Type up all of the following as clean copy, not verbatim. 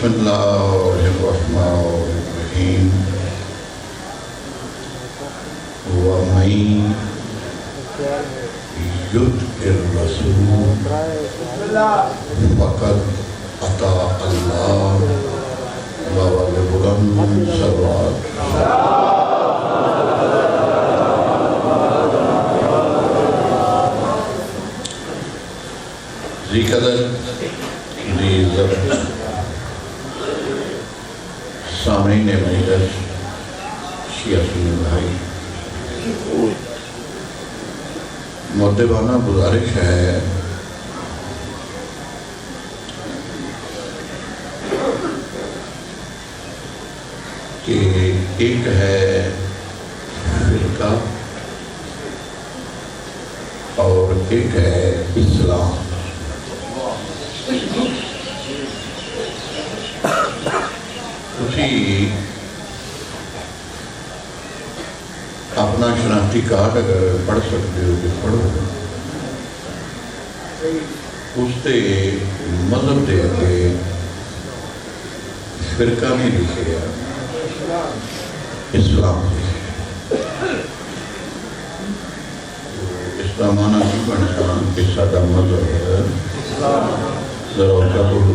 بسم اللہ الرحمن الرحیم وَمَن يُطِعِ الرَّسُولَ فَقَدْ أَطَاعَ اللَّهَ وَهُوَ الْغَنِيُّ الْحَمِيدُ۔ ذی قدر ذی عزت سامعین مجلس شیعہ سنی بھائی، مؤدبانہ گزارش ہے کہ ایک ہے فرقہ اور ایک ہے اسلام۔ اسی اپنا شناختی کارڈ اگر پڑھ سکتے ہو کہ پڑھو، اس تے مذہب دے کے فرقہ نہیں لکھے اسلام لکھے۔ اس کا معنی کی بنیا کہ سادہ مذہب ہے ذرا کا بولو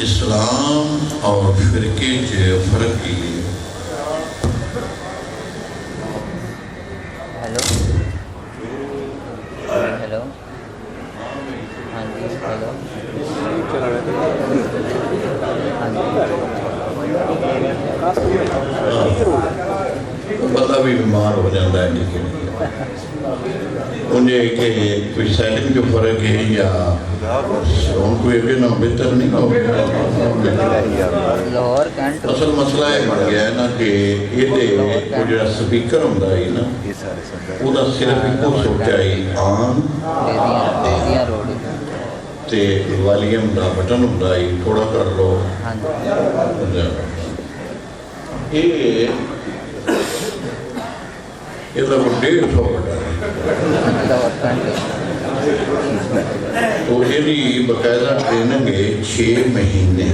اسلام اور فرقے کے فرق کی۔ ہیلو ہیلو ہاں جی ہیلو بندہ بھی بیمار ہو جاتا ہے لیکن انہیں کہ کوئی سیٹنگ جو فرق ہے یا ان کو یہ نہ بہتر نہیں ہو اصل مسئلہ یہ بن گیا ہے نا کہ یہ وہ جو سپیکر ہوتا ہے نا وہ صرف ایک کو سوچا ہی آن تے والیم دا بٹن ہوتا ہے تھوڑا کر لو یہ تو 150 بٹن تو یہ باقاعدہ ٹریننگ ہے 6 مہینے،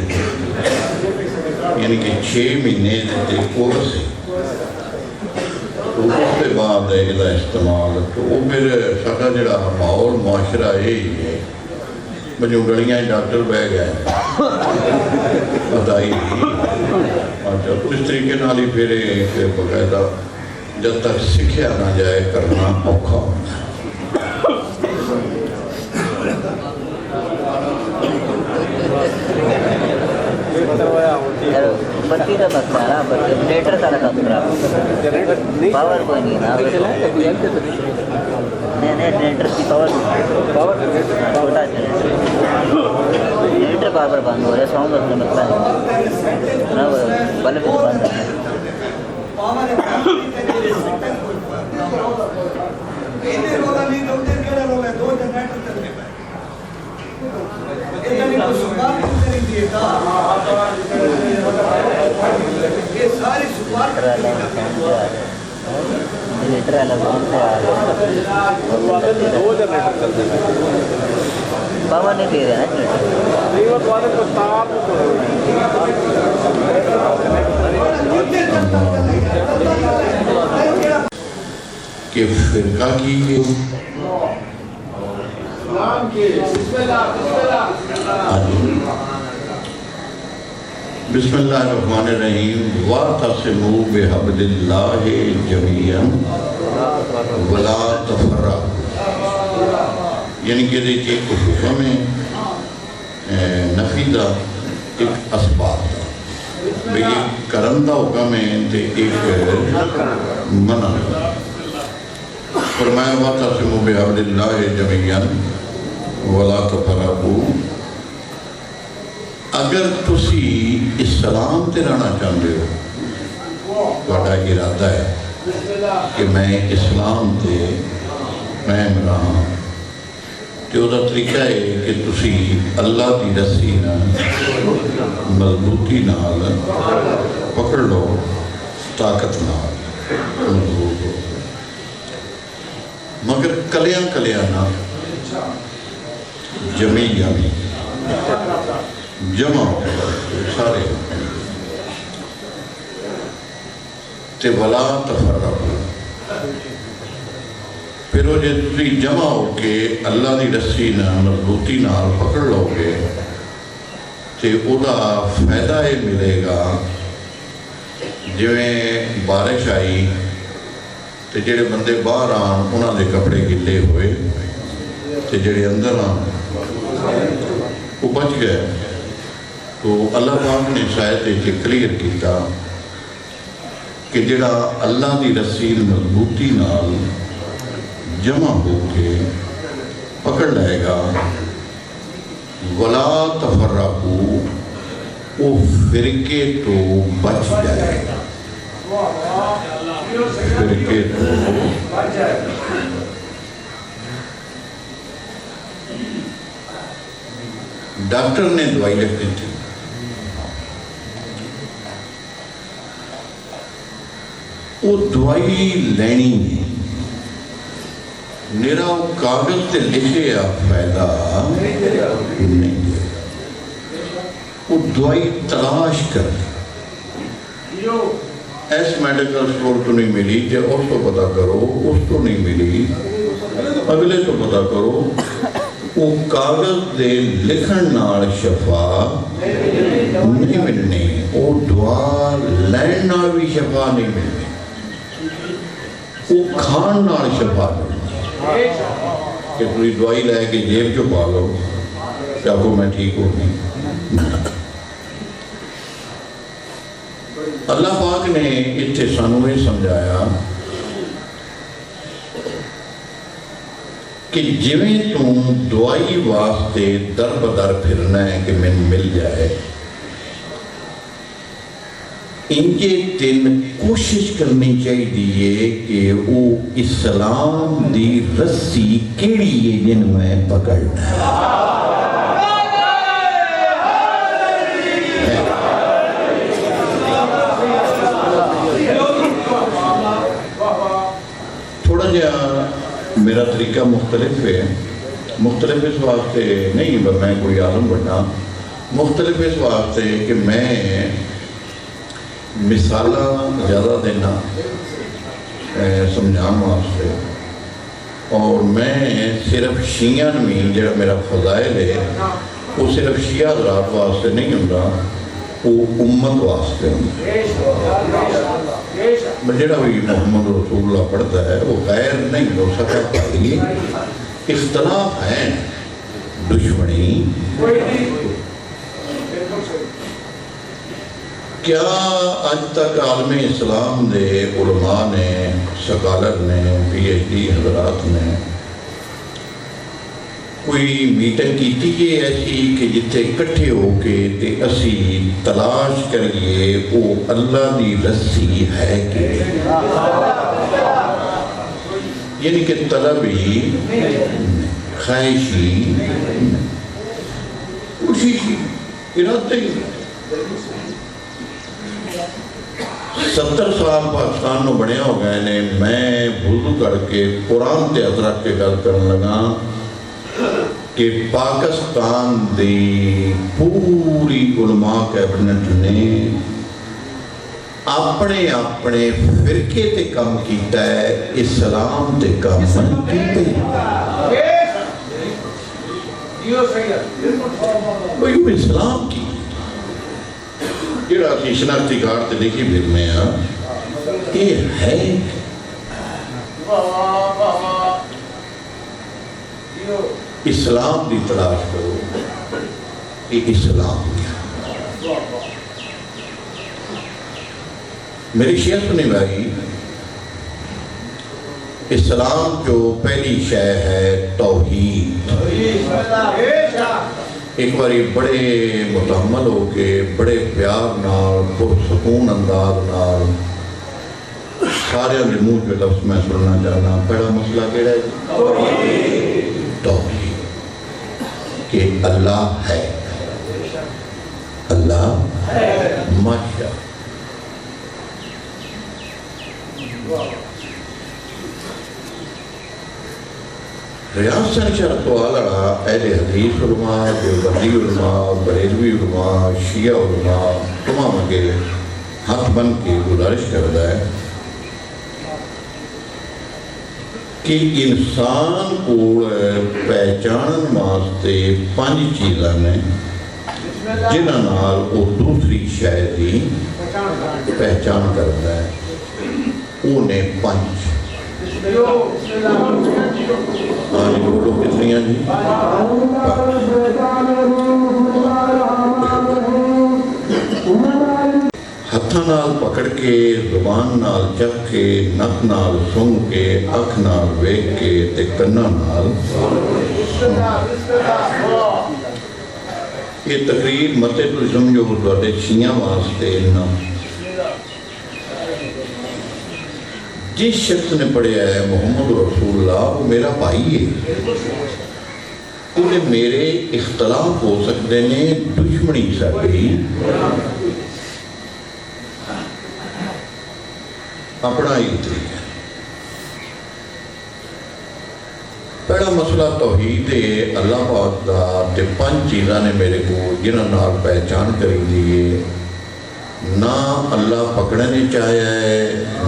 یعنی کہ 6 مہینے دیتے کورس ہے، تو اس کے بعد یہ استعمال تو وہ پھر سارا جڑا ماحول معاشرہ یہی ہے جو گلیاں ڈاکٹر بہ گئے بدائی اچھا تو اس طریقے نال ہی پھر باقاعدہ جب تک سکھیا نہ جائے کرنا اوکھا ہوتا ہے۔ بتی کا مسئلہ ہے نا، جنریٹر سارا کام خراب، پاور کوئی نہیں نا، نہیں جنریٹر کی پاور چھوٹا جنریٹر پاور بند ہو رہا ہے، ساؤنڈ کا مسئلہ ہے نا، بلب بند ہے۔ پاور نہیں دے رہے کہ فرقہ کی بسم اللہ الرحمن الرحیم وَاعْتَصِمُوا بِحَبْلِ اللَّهِ جَمِيعًا وَلَا تَفَرَّقُوا، یعنی کہ ایک حکم ہے نفی دا ایک اسباب دا ایک کرن دا حکم ہے تے ایک منع۔ فرمایا وَاعْتَصِمُوا بِحَبْلِ اللَّهِ جَمِيعًا وَلَا تَفَرَّقُوا، اگر تسی اسلام تے رہنا چاہتے ہو، بڑا ارادہ ہے کہ میں اسلام تے قائم رہا، تو وہ طریقہ ہے کہ تسی اللہ دی رسی نہ مضبوطی نال پکڑ لو، طاقت نال مضبوط ہو، مگر کلیاں کلیاں نہ جمیع جمع سارے تے ولا تفرقوا پھر وہ جے تسی جمع ہو کے اللہ دی رسی نال مضبوطی نال پکڑ لو گے تے او دا فائدہ یہ ملے گا جویں بارش آئی تے جڑے بندے باہر آن انہاں دے کپڑے گلے ہوئے تے جڑے اندر آن وہ بچ گئے. تو اللہ پاک نے شاید یہ کلیئر کیتا کہ جڑا اللہ دی رسی مضبوطی نال جمع ہو کے پکڑ لائے گا ولا تفرقوا وہ فرقے تو بچ جائے گا. فرقے تو ڈاکٹر نے دوائی لکھ دی تھی، وہ دوائی لینی ہے میرا وہ کاغذ تے لکھے آپ فائدہ نہیں ہے، وہ دوائی تلاش کر ایس میڈیکل سٹور تو نہیں ملی جے اس تو پتا کرو، اس تو نہیں ملی اگلے تو پتا کرو. وہ کاغذ دے لکھن نال شفا نہیں ملنی، وہ دعا لین نال بھی شفا نہیں ملنی، وہ کھان نال شفا ملنی کہ تھی دوائی لے کے جیب چو پا لو کہ آپ کو میں ٹھیک ہو نہیں. اللہ پاک نے اتنے سانوں یہ سمجھایا کہ جویں تم دوائی واسطے در بدر پھرنا ہے کہ میں مل جائے، انجے تین کوشش کرنی چاہیے کہ وہ اسلام دی رسی کیڑی ہے جن میں پکڑنا ہے. تھوڑا جہا میرا طریقہ مختلف ہے، مختلف اس واسطے نہیں میں کوئی عالم بننا، مختلف اس واسطے کہ میں مثالہ زیادہ دینا سمجھان واسطے، اور میں صرف شیعہ میں جڑا میرا فضائل ہے وہ صرف شیعہ حضرات واسطے نہیں ہوتا، وہ امت واسطے ہوتا. جڑا بھی محمد رسول اللہ پڑھتا ہے وہ غیر نہیں ہو سکتا. پڑھی اختلاف ہے، دشمنی کیا آج تک عالم اسلام دے علماء نے، سکالر نے، پی ایچ ڈی حضرات نے کوئی میٹنگ کیتی ہے ایسی کہ جتے اکٹھے ہو کے تے اسی تلاش کریے وہ اللہ دی رسی ہے کہ یعنی کہ طلبی خواہشی کوششی ارادے 70 سال پاکستان میں بڑے ہو گئے نے. میں وضو کر کے قرآن تے حضرت کے گل کرنے لگا کہ پاکستان دی پوری علماء کیبنٹ نے اپنے اپنے فرقے تے کام کیتا ہے، اسلام تے کام نہیں کوئی اسلام کی جڑا کی شناختی کارڈ تے لکھی پھرنے ہیں یہ ہے اسلام دی تلاش کرو. یہ اسلام کیا میری شیعہ سنی بھائی، اسلام جو پہلی شے ہے توحید. ایک باری بڑے متحمل ہو کے بڑے پیار نال پرسکون انداز نال سارے دے منہ پہ لفظ میں سننا چاہنا. پہلا مسئلہ کیڑا ہے؟ توحید، کہ اللہ ہے، اللہ ماشاء. ریاست شرط والا اہل حدیث علماء، دیوبندی علماء، بریلوی علماء، شیعہ علماء تمام اگے ہاتھ بن کے گزارش کرتا ہے کہ انسان کو پہچان واسطے 5 چیزاں نے جنہاں نال وہ دوسری شے دی پہچان کرتا ہے. وہ نے 5. ہاں جی بولو کتنی ہیں جی؟ ہتھاں نال پکڑ کے، زبان نال چکھ کے، نک نال سنگ کے، اکھ نال ویکھ کے تے کناں نال سن. یہ تقریر متے تو سمجھو تواڈے شیعہ واسطے نہ. جس شخص نے پڑھیا ہے محمد رسول اللہ وہ میرا بھائی ہے. انہیں میرے اختلاف ہو سکتے ہیں، دشمنی ساری اپنا ہی طریقہ. پہلا مسئلہ توحید ہے اللہ پاک دا تے 5 چیزاں نے میرے کو جنہاں نال پہچان کری دیئے. نہ اللہ پکڑنے چاہیا ہے،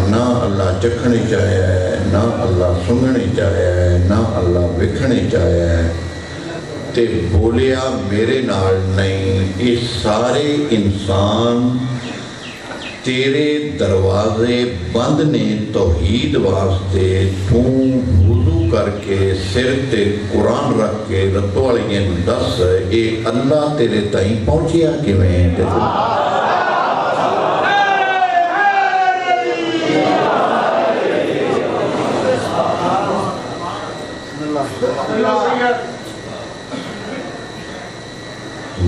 نہ اللہ چکھنے چاہیا ہے، نہ اللہ سنگنے چاہیا ہے، نہ اللہ وکھنے چاہیا ہے تے بولیا میرے نال نہیں. یہ سارے انسان تیرے دروازے بند نے توحید واسطے. تو وضو کر کے سر تے قرآن رکھ کے رتو والے دس اے اللہ تیرے تائیں پہنچیا کیویں؟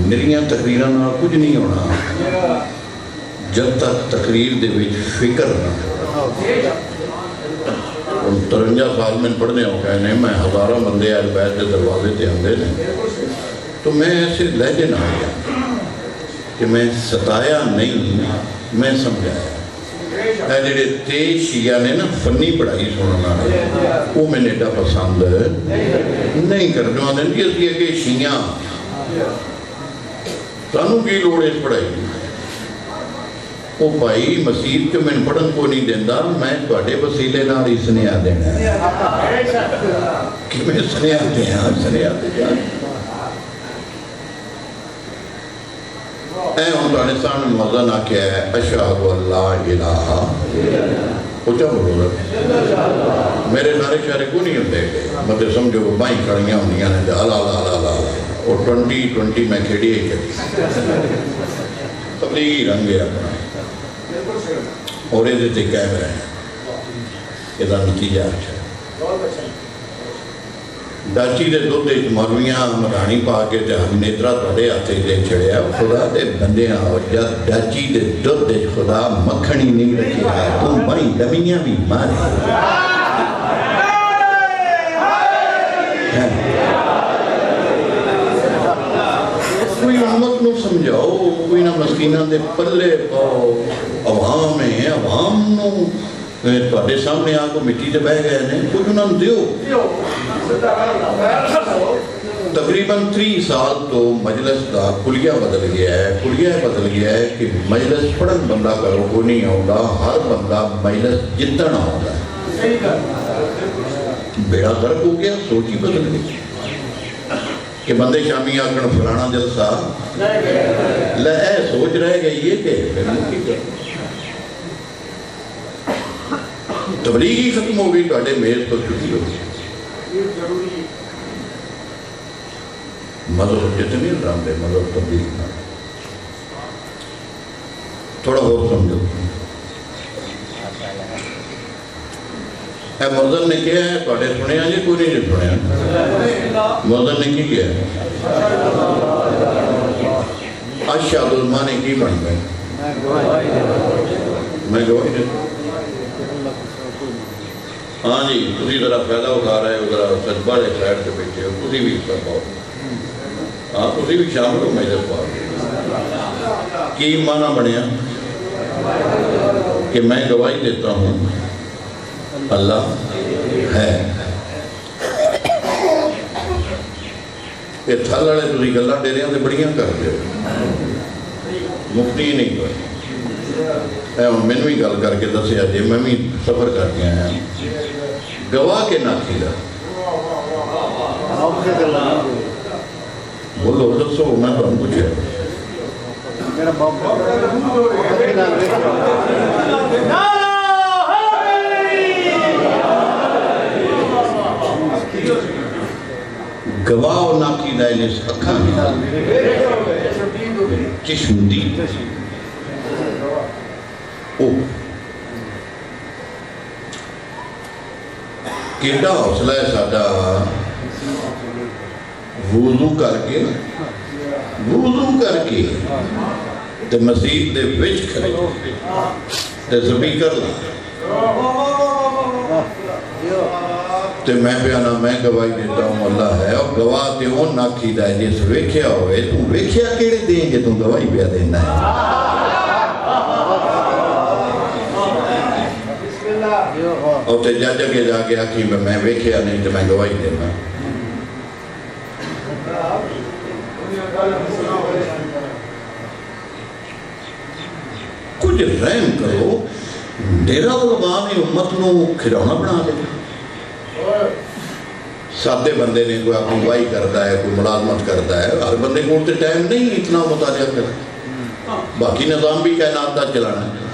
میریاں تقریراں نال کچھ نہیں ہونا جب تک تقریر دے وچ فکر نہ. 53 سال میں پڑھنے ہو گئے نے، میں ہزاروں بندے اہل بیت کے دروازے تے آندے نے، تو میں ایسے لہجے نہ آیا کہ میں ستایا نہیں، میں سمجھایا. اے جڑے تیز شیعہ نے نا فنی پڑھائی سننا وہ میں نے ایڈا پسند نہیں کر جو آدھے کہ اسی اگے شیعہ سانوں کی لوڑ اس پڑھائی. وہ بھائی مسیح جو میں پڑھن کو نہیں دینا، میں تواڈے وسیلے نال ہی سنیا دینا ہے کہ میں سنیا دیاں سنیا دیاں. اے ہم تواڈے سامنے موضوع کیا ہے اشہد اللہ الہ اچھا بولو میرے نعرے شعرے کو نہیں ہوتے مطلب سمجھو بائیں کھڑیاں ہوندیاں نے اللہ اللہ اللہ اور 20 میں کھیڑی ہے تبلیغی رنگ ہے اپنا اور یہ دیتے کیمرہ ہیں. یہ نتیجہ اچھا ہے. ڈاچی دے دودھ مولویاں مدانی پا کے نیترا تھوڑے ہاتھے دے چھڑیا خدا دے بندے جد ڈاچی دے دودھ خدا مکھنی نہیں رکھی ہے تو بھائی دمیاں بھی مارے. کوئی امت نو سمجھاؤ، کوئی نہ مسکینہ دے پلے پاؤ. عوام ہیں، عوام نو تواڈے سامنے آ کو مٹی تے بہ گئے نے کچھ انہاں نوں دیو. تقریباً 3 سال تو مجلس کا کلیہ بدل گیا ہے. کلیہ بدل گیا ہے کہ مجلس پڑھن بندہ کرو کو نہیں آؤں، ہر بندہ مجلس جتن آؤں. بیڑا غرق ہو گیا، سوچ ہی بدل گئی کہ بندے شامی آکڑ فلانا جلسہ اے سوچ رہ گئی ہے کہ تبلیغی ختم ہو گئی. تواڈے میز تو چھٹی ہو گئی. مذہب جتنی رام دے مذہب تبلیغ نہ تھوڑا اور سمجھو. اے مؤذن نے کیا ہے تواڈے سنیا جی کوئی نہیں سنیا. مؤذن نے کی کیا ہے اشہد علماء نے کی بن گئے میں گواہی دیتا. ہاں جی تسی ذرا فائدہ اٹھا رہے ہو، ذرا سجبہ دے سائڈ سے بیٹھے ہو، تسی بھی اس پر بہت ہاں تسی بھی شامل ہو مجلس پاک. کی معنی بنیا کہ میں گواہی دیتا ہوں اللہ ہے. یہ تھل والے تھی گلا ڈیریاں سے بڑیاں کرتے ہو مفتی نہیں کوئی ہوں مینو بھی گل کر کے دسیا جی میں بھی سفر کر کے آیا گواہ کے ناکی کا بولو دسو میں تمہیں پوچھا گواہ و ناکی دا انس اکھاں چشمدی کیڑا حوصلہ ہے ساڈا وضو کر کے تے مسجد دے وچ کھڑے تے سپیکر لا تے میں بیانا میں گواہی دیتا ہوں اللہ ہے اور گواہ تے اون ناکی دا ہے جس ویکھیا ہوئے تو ویکھیا کیڑے دیں گے تو گواہی پیا دینا ہے اور تے جج کے جا کے آکھی میں ویکھیا نہیں تے میں گواہی دینا کچھ رحم کرو ڈیرہ علماء نے امت نو کھلونا بنا دے سادے بندے نے کوئی اپنی گواہی کرتا ہے کوئی ملازمت کرتا ہے ہر بندے کو تے ٹائم نہیں اتنا مطالعہ کر باقی نظام بھی کائنات دا چلانا ہے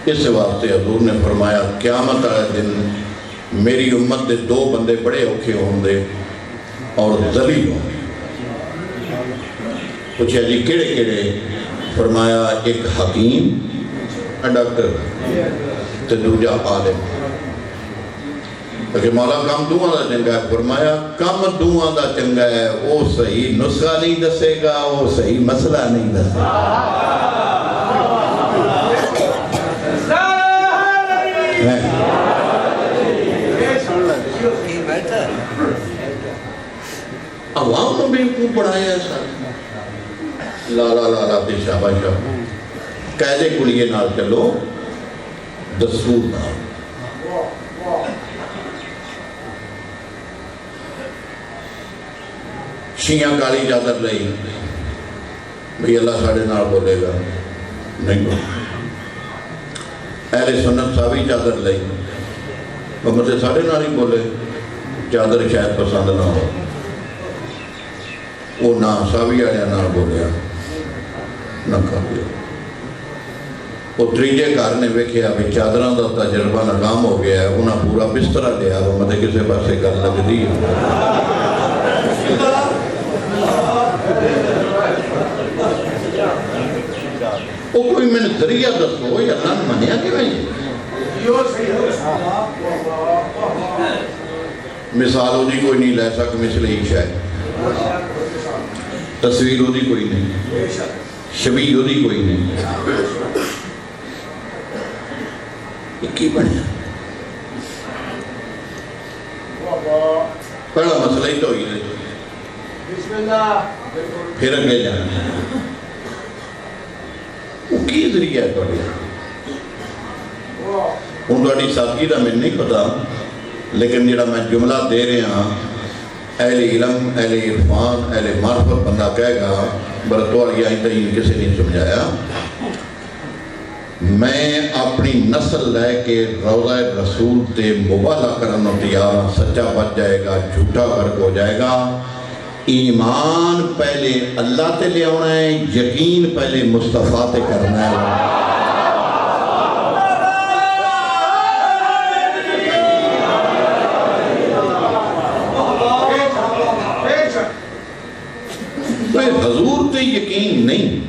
اس واسطے حضور نے فرمایا قیامت والے دن میری امت دے دو بندے بڑے اوکھے ہوں دے اور ذلیل ہوں پوچھا جی کیڑے کیڑے فرمایا ایک حکیم ڈاکٹر تے دوجا عالم کہ مولا کام دعا دا چنگا ہے فرمایا کام دعا دا چنگا ہے وہ صحیح نسخہ نہیں دسے گا وہ صحیح مسئلہ نہیں دسے گا عوام نے بیوقوف پڑھایا ایسا لالا لالا تے شابہ شاہ قیدے کلیے نال چلو دستور نال شیعہ کالی چادر لئی بھئی اللہ ساڑھے نال بولے گا نہیں بولے اہل سنت صحابی چادر لئی محمد ساڑھے نال ہی بولے چادر شاید پسند نہ ہو وہ نہ صحابی آیا نہ بولیا نہ کر دیا وہ تریجے گھر نے ویکھیا بھی چادراں دا تجربہ ناکام ہو گیا ہے انہاں پورا بسترا لیا وہ مطلب کسے پاسے گل لگ دی وہ کوئی میں نے ذریعہ دسو یا اللہ نے منیا کہ میں مثال ہو دی کوئی نہیں لے سک مثل ہی شاید تصویر ہو دی کوئی نہیں شبیہ ہو دی کوئی نہیں یہ کی بنیا پہلا مسئلہ ہی تو ہی ہے پھر اگے جانا وہ کی ذریعہ ہے توڑی ان توڑی سادگی دا میں نہیں پتا لیکن جڑا میں جملہ دے رہے ہیں اہل علم اہل عرفان اہل معرفت بندہ کہے گا برطوال یہاں تین کسی نہیں سمجھایا میں اپنی نسل لے کے روضہ رسول تے مبالہ کرنا تیار سچا بچ جائے گا جھوٹا فرق ہو جائے گا ایمان پہلے اللہ تے لے آنا ہے یقین پہلے مصطفیٰ تے کرنا ہے حضور تے یقین نہیں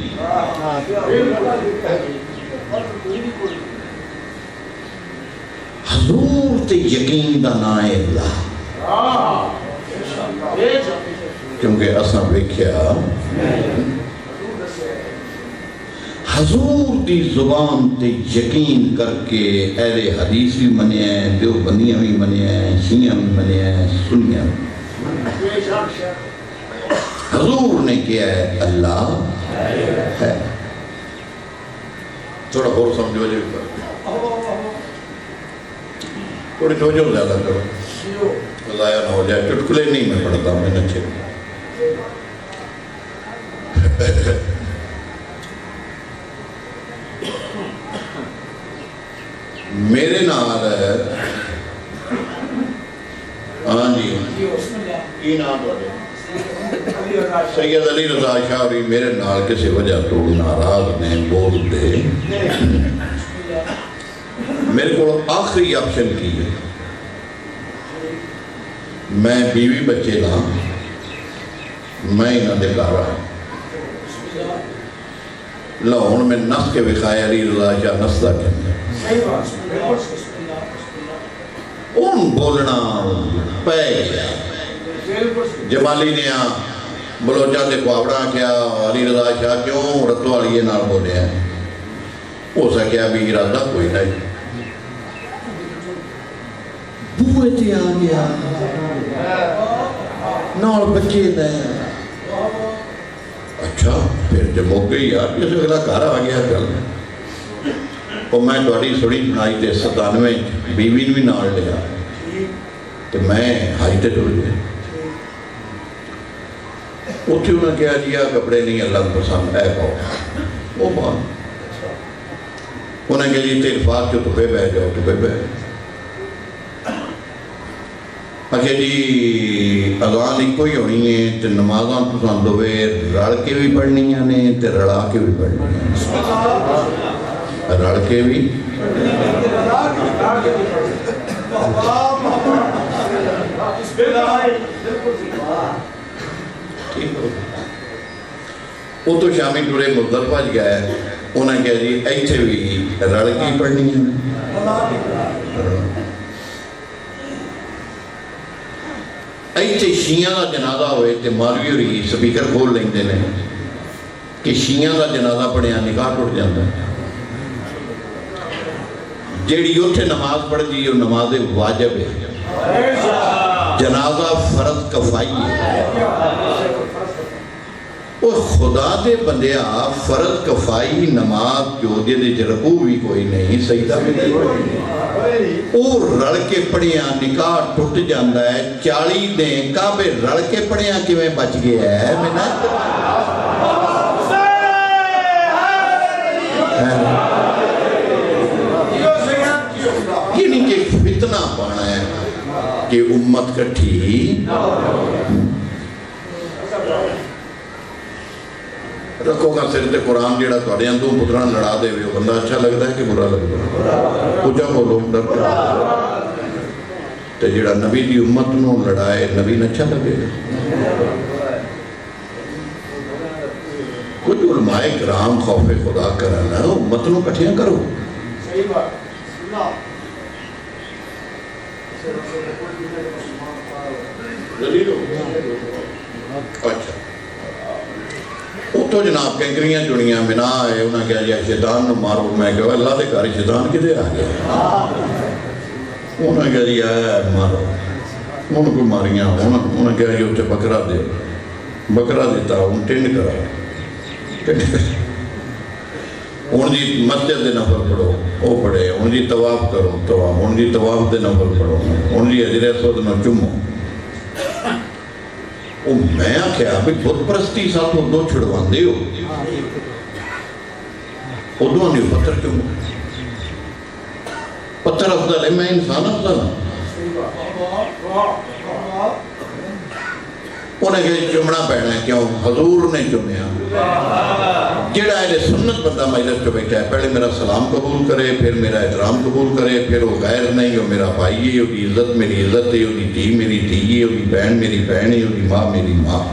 حضور تے یقین دا نائے اللہ کیونکہ اساں ویکھیا حضور دی زبان تے یقین کر کے اہل حدیث بھی منیا ہے دیوبندیاں بھی منیا ہے شیعہ بھی منیا ہے سنیاں بھی حضور نے کیا ہے اللہ ہے تھوڑا اور سمجھو جائے تھوڑی توجہ زیادہ کرو ضائع نہ ہو جائے. چٹکلے نہیں میں پڑھتا, میں اچھے میرے نال ہاں جی کی نام سید علی رضا شاہ بھی میرے نال کسی وجہ تو ناراض نے بول دے. میرے کو آخری آپشن کی ہے, میں بیوی بچے لاں, میں انہاں دے گھر آیا لاؤن میں نس کے وکھایا علی رضا شاہ نسدہ کے اندر ان بولنا پہ گیا. جمالی نے بلوچہ دے پاوڑا کیا علی رضا شاہ کیوں رتو والیے نال بولے ہیں. ہو سکیا بھی ارادہ کوئی نہیں. بوئے تے آ گیا نال بچے نہیں. اچھا پھر جب ہو گئی یار کسی اگلا گھر آ گیا گل. اور میں تھوڑی سڑی بنائی تے 97 بیوی بھی نال لیا تو میں ہائی تے ٹر گیا. اتھے انہوں نے کہا جی کپڑے نہیں اللہ پسند ہے پاؤ. وہ بات انہوں نے کہا جی تیرفات جو تپے بہ جاؤ تپے بہ. اچھا جی اذان ایک کوئی ہونی ہے تو نمازاں پسند ہوئے رڑ کے بھی پڑھنی ہیں تو رڑا کے بھی پڑھنی ہیں. رڑ کے بھی وہ تو شامی ٹورے مزدلفہ پہنچ گیا ہے. انہوں نے کہا جی ایتھے بھی رڑ کے پڑھنی ہیں. ایتھے شیعہ کا جنازہ ہوئے تو مولوی ہوئی سپیکر کھول لیندے نے کہ شیعہ کا جنازہ پڑھیا نکاح ٹوٹ جاتا ہے. جیڑی اتھے نماز پڑھ جی وہ نماز واجب ہے. جنازہ فرض کفائی ہے. اور خدا دے بندیا فرض کفائی نماز جو دے رکوع بھی کوئی نہیں سجدہ بھی نہیں. اور رڑ کے پڑھیا نکاح ٹوٹ جاندہ ہے. 40 دیں کعبے رڑ کے پڑھیا کیویں بچ گیا ہے میں نے یہ نہیں کہ فتنہ پانا ہے کہ امت کٹھی رکھو گا سر تے قرآن جیڑا توڑے ہیں دو پتران لڑا دے ہوئے بندہ اچھا لگتا ہے کہ برا لگتا ہے. کچھا بولو ڈر تے جیڑا نبی دی امت نو لڑائے نبی نے اچھا لگے گا. کچھ علماء کرام خوف خدا کرنا امت نو کٹھیاں کرو. اچھا تو جناب کنکریاں جڑیاں منا ہے انہوں نے کہا جی شیطان نو مارو. میں کہا اللہ دے کاری شیطان کدے آ گیا. انہوں نے کہا جی آیا مارو. انہوں کو ماریاں. انہوں نے کہا جی اتھے بکرا دے. بکرا دیتا انہوں ٹنڈ کرا. انہوں جی مسجد دے نفل پڑھو وہ پڑھے. انہوں جی طواف کرو طواف. انہوں جی طواف دے نفل پڑھو. انہوں جی حجر اسود نو چمو. میں آکھیا بھی بت پرستی ساتھ وہ دو چھڑوان دے ہو وہ دو نہیں پتھر کیوں پتھر افضل ہے میں انسان افضل ہوں. انہیں کہ چمنا پہنا ہے کیوں حضور نے چمیا. جیڑا ہے سنت بندہ مجلس پہ بیٹھا ہے پہلے میرا سلام قبول کرے پھر میرا احترام قبول کرے پھر وہ غیر نہیں وہ میرا بھائی ہے وہ کی عزت میری عزت ہے وہ کی دھی میری دھی ہے وہ کی بہن میری بہن ہے وہ کی ماں میری ماں.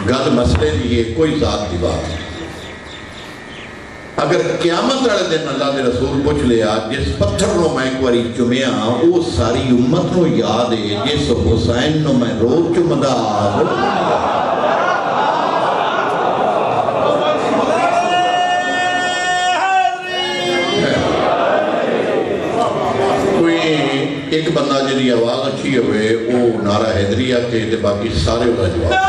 گل مسئلے دی ہے کوئی ذات دی بات ہے. اگر قیامت والے دن اللہ دے رسول پوچھ لیا جس پتھر نو میں ایک باری چمیا وہ ساری امت نو یاد ہے جس حسین نو میں روز چمدا کوئی ایک بندہ جی آواز اچھی ہوئے وہ نعرہ حیدری آتے تے باقی سارے ہوگا جواب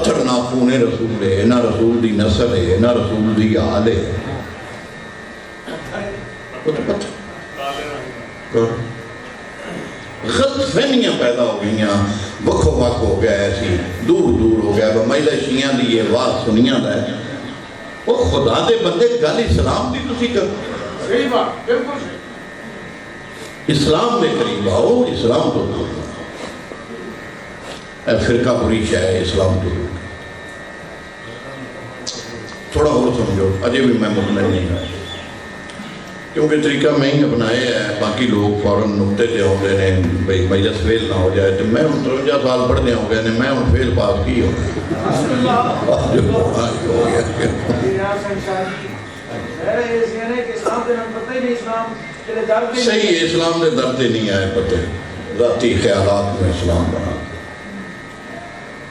پتھر ناخون رسول ہے، نہ رسول دی نسل ہے، نہ رسول دی آل ہے، وہ تو پتھر غلط فہمیاں پیدا ہو گئیاں، وکھو وک ہو گیا ایسی، دور دور ہو گیا مہیلا شیعہ دی یہ واز سنیاں دا ہے، وہ خدا دے بندے گل اسلام دی تسی کر صحیح بات، بالکل صحیح، اسلام دے قریب آؤ، اسلام تو دور اے فرقہ بری شے ہے، اسلام تو دور تھوڑا اور سمجھو، اجے بھی میں مطمئن نہیں ہوں کیونکہ طریقہ میں ہی اپنائے ہے، باقی لوگ فوراً نقطے دے ہوں گے نے بھئی مجلس فیل نہ ہو جائے تو میں 53 سال پڑھنے ہوں گے نے میں ان فیل پاس کی ہوں صحیح ہے، اسلام دے درتے نہیں آئے پتے ذاتی خیالات میں اسلام بنا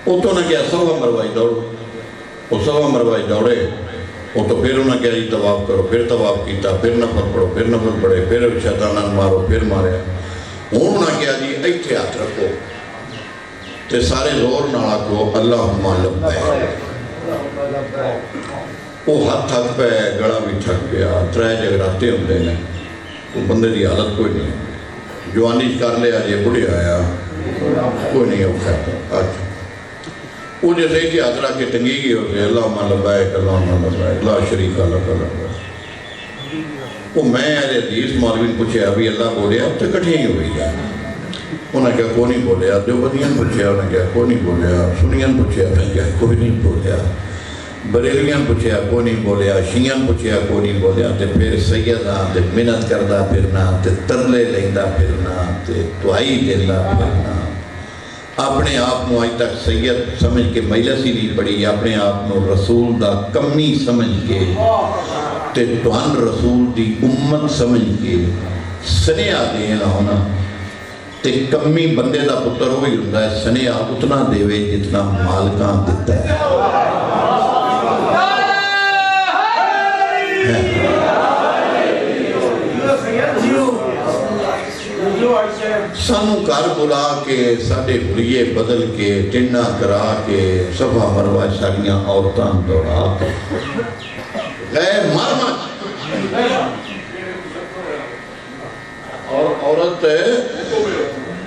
وہ تو نہ کیا سوا مروائی دوڑو، وہ سوا مروائی دوڑے وہ تو پھر انہوں نے کیا جی طواف کرو، پھر طواف کیتا، پھر نفل پڑھو، پھر نفل پڑھے، پھر شیطانان مارو، پھر مارے انہوں نے کیا جی ایتھے ہاتھ رکھو تے سارے زور نالا کو اللہم لبیک، وہ ہاتھ تھک پہ گڑا بھی تھک گیا، ترے جگراتے ہوندے نے تو بندے دی حالت کوئی نہیں، جوانی کر لیا جی بڑھے آیا کوئی نہیں ہو کھاتا اچھا وہ جیسے کہ حضرہ کے تنگی گئی ہو گئے اللہم لبیک اللہم لبیک لا شریک لک لبیک، وہ میں اہل حدیث مولوی پوچھے ابھی اللہ بولے اب تو کٹھے ہی ہوئی جائے، انہوں نے کہا کوئی نہیں بولیا، دیوبندیاں پوچھے انہوں نے کہا کوئی نہیں بولیا، سنیاں پوچھے انہوں نے کہا کوئی نہیں بولیا، بریلیاں پوچھے کوئی نہیں بولیا، شیعاں پوچھے کوئی نہیں بولیا، تے پھر سیداں تے منت کردہ پھرنا تے ترلے لیندہ پھرنا تے دعائی دیندہ پھرنا، اپنے آپ کو آج تک سید سمجھ کے مجلس ہی نہیں پڑی، اپنے آپ کو رسول دا کمی سمجھ کے تے توان رسول دی امت سمجھ کے سنیا دینا ہونا تے کمی بندے دا پتر ہوئی ہوتا ہے، سنیا اتنا دیوے جتنا مالکان دیتا ہے سانو کار بلا کے ساڑھے بلیے بدل کے ٹنڈا کرا کے صفحہ مروہ ساڑیاں عورتان دوڑا کے غیر مرمت اور عورت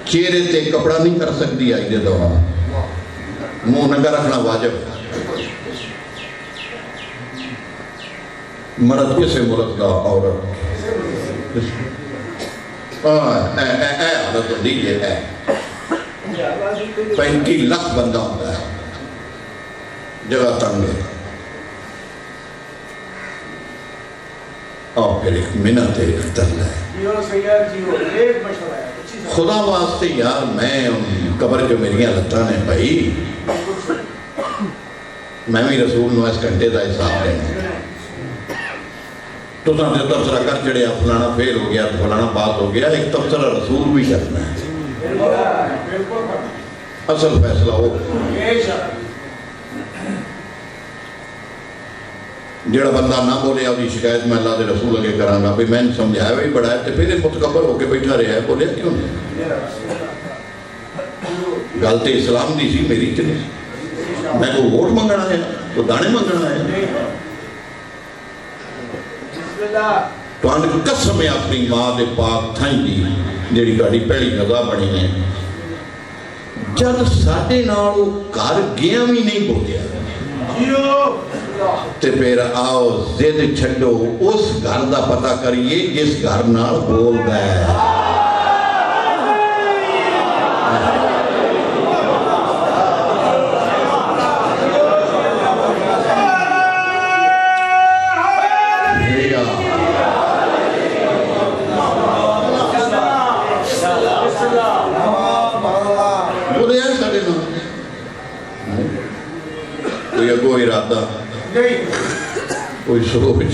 چہرے تے کپڑا نہیں کر سکتی آئی دے دوڑا منہ نگا رکھنا واجب مرد کسے ملک دا عورت حالت ہو دیجئے ہے 35 لاکھ بندہ ہوتا ہے جگہ تنگ ہے اور پھر ایک منت ایک ترلہ ہے خدا واسطے یار میں قبر جو میریاں لتاں نے بھائی میں بھی رسول نو اس گھنٹے دا حساب لینا تو سن سے تبصرہ کر چڑیا فلانا فیل ہو گیا تو فلانا بات ہو گیا ایک تبصرہ رسول بھی کرنا ہے اصل فیصلہ ہو جڑا بندہ نہ بولے اور شکایت میں اللہ دے رسول لگے کروں گا بھی میں نے سمجھایا بھی بڑا ہے تو پھر متکبر ہو کے بیٹھا رہا ہے بولے کیوں نہیں غلط اسلام دی سی میری چلی میں کو ووٹ منگنا ہے تو دانے منگنا ہے تو آنے کو قسم ہے اپنی ماں دے پاک تھائیں دی جیڑی گاڑی پہلی نظا بڑی ہیں جب ساڑھے نارو کار گیا بھی نہیں بولیا تے پھر آؤ زد چھڑو اس گھر دا پتہ کریے جس گھر نال بول گئے کوئی ارادہ کوئی سوچ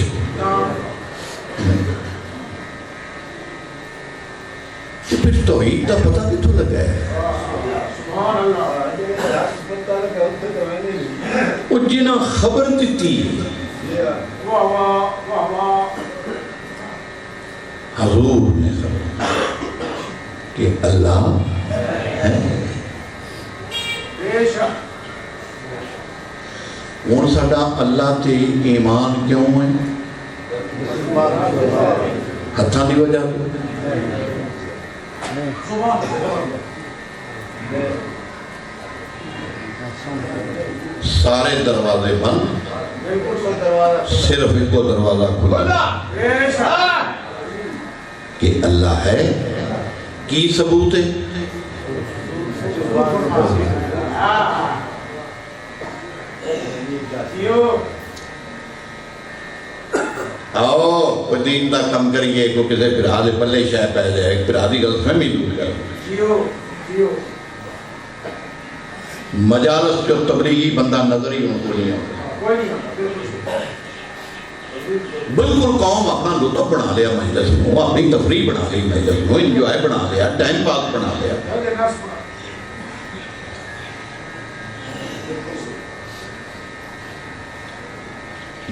پھر توحید دا پتہ کتوں لگا ہے وہ جنہ خبر دیتی حضور نے خبر کہ اللہ ہے ہوں ساڈا اللہ تے ایمان کیوں ہے؟ ہتھاں دی وجہ سارے دروازے بند، صرف ایک دروازہ کھلا کہ اللہ ہے۔ کی ثبوت ہے؟ آؤ کوئی دین دا کم کریے، کوئی کسی پھرا دے پلے شاہ پہ جائے، ایک پھرا دی غلط فہمی دور کر مجالس جو تبلیغی بندہ نظر ہی ان کو نہیں آتا، بالکل قوم اپنا لطف بنا لیا مجلس میں، اپنی تفریح بنا لی مجلس میں، انجوائے بنا لیا، ٹائم پاس بنا لیا۔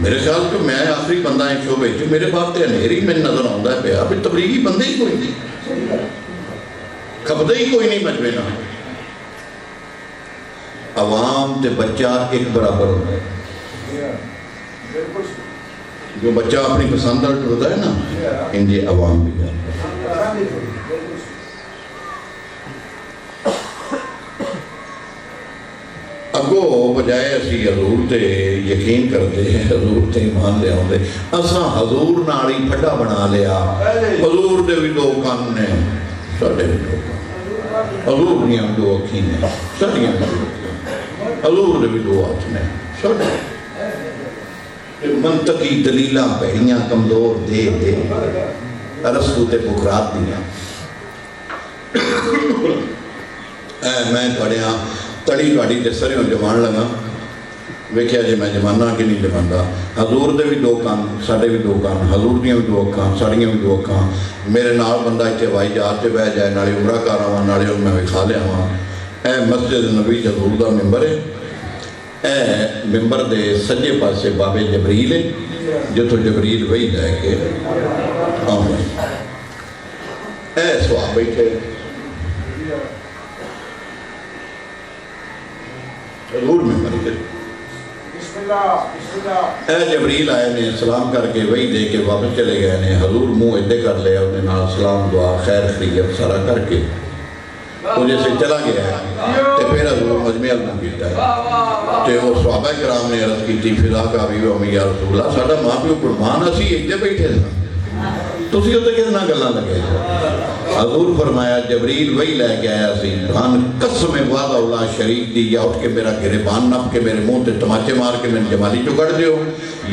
میرے خیال کہ میں آخری بندہ ایک شعبے جو میرے بات تے انہیری میں نظر آتا ہے پیا بھی تبلیغی بندے ہی کوئی نہیں، کھبدے ہی کوئی نہیں مجمع نہ، عوام تے بچہ ایک برابر ہوتا ہے، جو بچہ اپنی پسند ہوتا ہے نا انجھے عوام بھی ہے۔ اگو بجائے اسی حضور تے یقین کرتے ہیں، حضور تے ایمان لے آؤں دے، اساں حضور نالی پھٹا بنا لیا، حضور دے بھی دو کان نے ساڑھے بھی دو کان، حضور دیاں دو اکھی نے ساڑھیاں بھی دو کان، حضور دے بھی دو ہاتھ نے ساڑھے، منطقی دلیلاں پہنیاں کمزور دے دے ارسطو تے بکرات دیاں۔ میں تھوڑیاں تڑی تھوڑی تے سریوں جمان لگا، ویکھیا جی میں جمانا کہ نہیں جمانا، حضور دے بھی دو کان ساڑھے بھی دو کان، حضور دیاں بھی دو اکھاں ساڑھیاں بھی دو اکھاں، میرے نال بندہ اتھے وائی جہاز تے بہ جائے نالی عمرہ کر آواں نالی میں وکھا لیا ہواں۔ اے مسجد نبی حضور دا ممبر ہے، اے ممبر دے سجے پاسے بابے جبریل ہے جتو جبریل وہی جائے کے آمین، اے سواب بیٹھے حضور ممبر کے اے جبریل آئے نے سلام کر کے وہی دے کے واپس چلے گئے نے، حضور منہ ادھے کر لیا انہیں نال سلام دعا خیر خیریت سارا کر کے وہ جیسے چلا گیا ہے تے پھر حضور مجمع علم کیتا ہے تے وہ صحابہ کرام نے عرض کی تھی فضا کا بھی امی یا رسول اللہ ساڑھا ماں پیو قربان اسی ایک دے بیٹھے تھا تو اسی ہوتے کتنا گلہ لگے حضور فرمایا جبریل وہی لے کے آیا سی ہم قسم وعدہ اللہ شریک دی یا اٹھ کے میرا گریبان نپ کے میرے منہ تے تماچے مار کے میں جمالی چکڑ دیو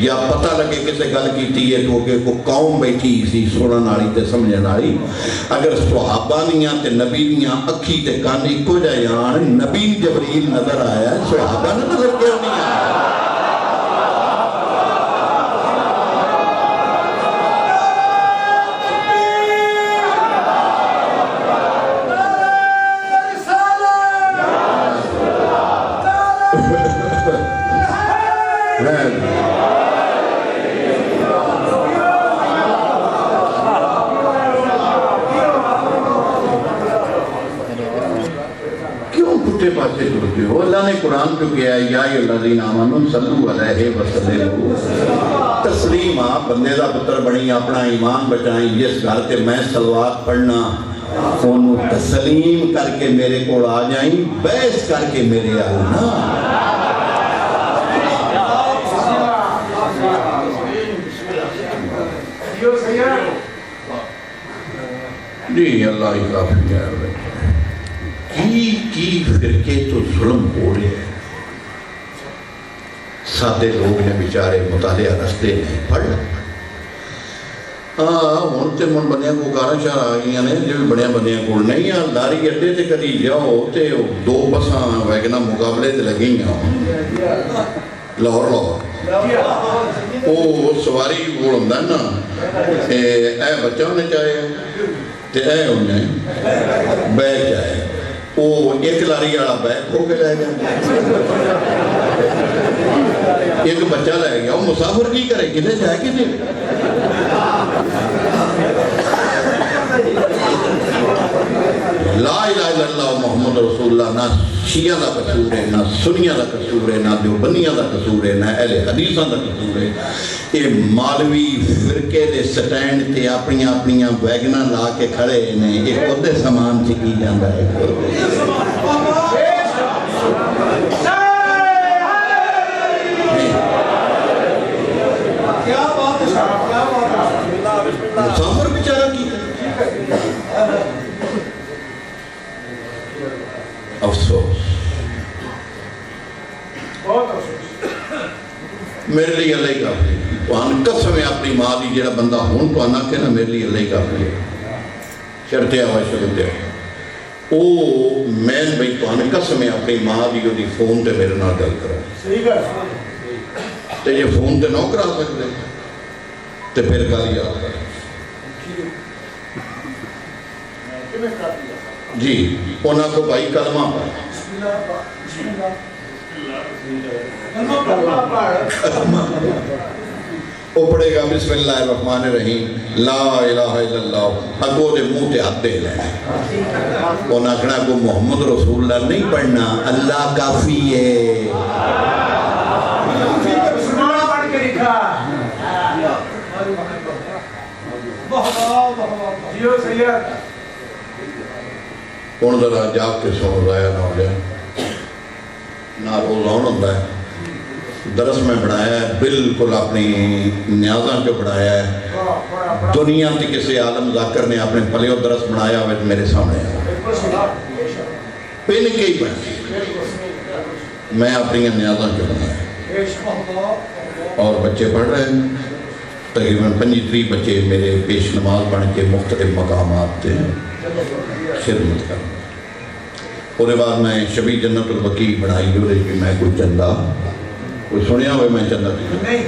یا پتہ لگے کسے گل کیتی ہے تو کہ کوئی قوم بیٹھی سی سنن والی تے سمجھن والی اگر صحابہ نیاں تے نبی نیاں اکھی تے کان اکو جان نبی جبریل نظر آیا صحابہ نے نظر کیوں نہیں آیا پاسے جڑتے ہو اللہ نے قرآن جو کیا ہے یا الذین آمنوا صلو علیہ وسلم تسلیمہ بندے دا پتر بنی اپنا ایمان بچائیں جس گھر تے میں صلوات پڑھنا انہوں تسلیم کر کے میرے کو آ جائیں بحث کر کے میرے آؤ نا جی اللہ ہی کافی ہے کی فرقے تو ظلم ہو رہے ہیں سادے لوگ نے بیچارے مطالعہ رستے نہیں پڑھ ہوں تو من بنیا کو کارا شہر آ گئی نے جو بھی بڑیا بندیاں کو نہیں آ لاری اڈے تے کدی جاؤ تے دو بساں ویگنا مقابلے تے لگی لاہور وہ سواری بول ہوں نا اے بچہ انہیں چاہے تے اے انہیں بیگ چاہے وہ ایک لاری والا بیگ ہو کے لے گیا ایک بچہ لے گیا وہ مسافر کی کرے کدھے جائے کدھے لا الہ الا اللہ محمد رسول اللہ نہ شیعہ دا قصور ہے، نہ سنیہ دا قصور ہے، نہ دیوبندیہ دا قصور ہے، نہ اہل حدیثاں دا قصور ہے. یہ مالوی فرقے دے سٹینڈ تے اپنیاں ویگناں لا کے کھڑے نے، ایک ادھے سامان چکی جاندہ ہے. مسافر بیچارہ کی افسوس، میرے لیے اللہ ہی کافی ہے. تو آن قسم ہے اپنی ماں دی جڑا بندہ ہون تو آنا کہ نا میرے لیے اللہ ہی کافی ہے. شرطے آواز شرطے آواز او میں بھئی تو آن قسم ہے اپنی ماں دی جو دی فون تے میرے نال گل کرا تے یہ فون تے نہ کرا سکتے تے پھر گالی آ کر جی انہاں کو بھائی کلمہ وہ پڑھے گا بسم اللہ الرحمن الرحیم لا الہ الا اللہ، اگو دے منہ تے ہاتھ دے لینا. انہاں کہنا کو محمد رسول اللہ نہیں پڑھنا، اللہ کافی ہے. کون ذرا جاگ کے سنو ضائع نہ ہو جائے. نہ روزان ہوتا ہے درس میں بڑھایا ہے، بالکل اپنی نیازاں کے بڑھایا ہے. دنیا تی کسی عالم ذاکر نے اپنے پلیو درس بڑھایا ہوئے میرے سامنے پن کے ہی بڑھایا، میں اپنی نیازاں کے بڑھایا. اور بچے پڑھ رہے ہیں، تقریباً 25 بچے میرے پیش نماز بن کے مختلف مقامات تے خدمت کر. اور بعد میں شبی جنت البقیع بنائی جو رہی کہ میں کوئی چندہ کوئی سنیا ہوئے میں چندہ نہیں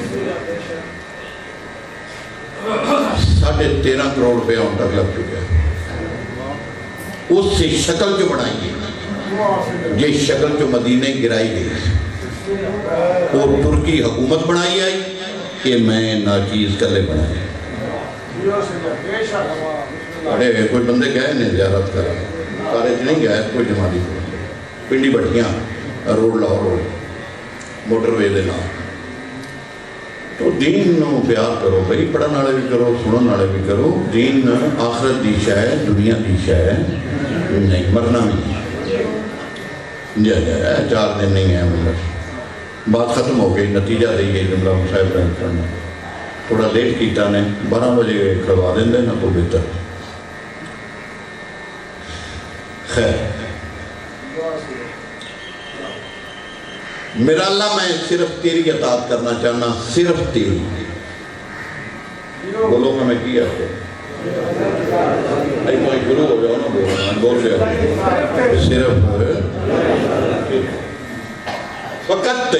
13.5 کروڑ روپے ان تک لگ چکے ہیں. اس سے شکل جو بنائی گئی، یہ شکل جو مدینہ گرائی گئی اور ترکی حکومت بنائی آئی کہ میں ناچیز کلے بنائے. بڑے کوئی بندے گئے نے زیارت کرا، کارج نہیں گئے کوئی جمالی Pindi Bhattian road Lahore road motorway دے نام. تو دین نو پیار کرو بھئی، پڑھن والے بھی کرو، سنن والے بھی کرو. دین آخرت دی شے ہے، دنیا دی شے ہے نہیں، مرنا بھی جائے 4 دن نہیں ہے. مطلب بات ختم ہو گئی، نتیجہ دے گئی جملہ صاحب رحمۃ کرنا تھوڑا لیٹ کیتا نے 12 بجے کھڑوا دیں دے نہ تو بہتر. خیر میرا اللہ میں صرف تیری اطاعت کرنا چاہنا، صرف تیری. بولو کہ میں کیا ہے کوئی شروع ہو جاؤ نا بول رہے صرف فقط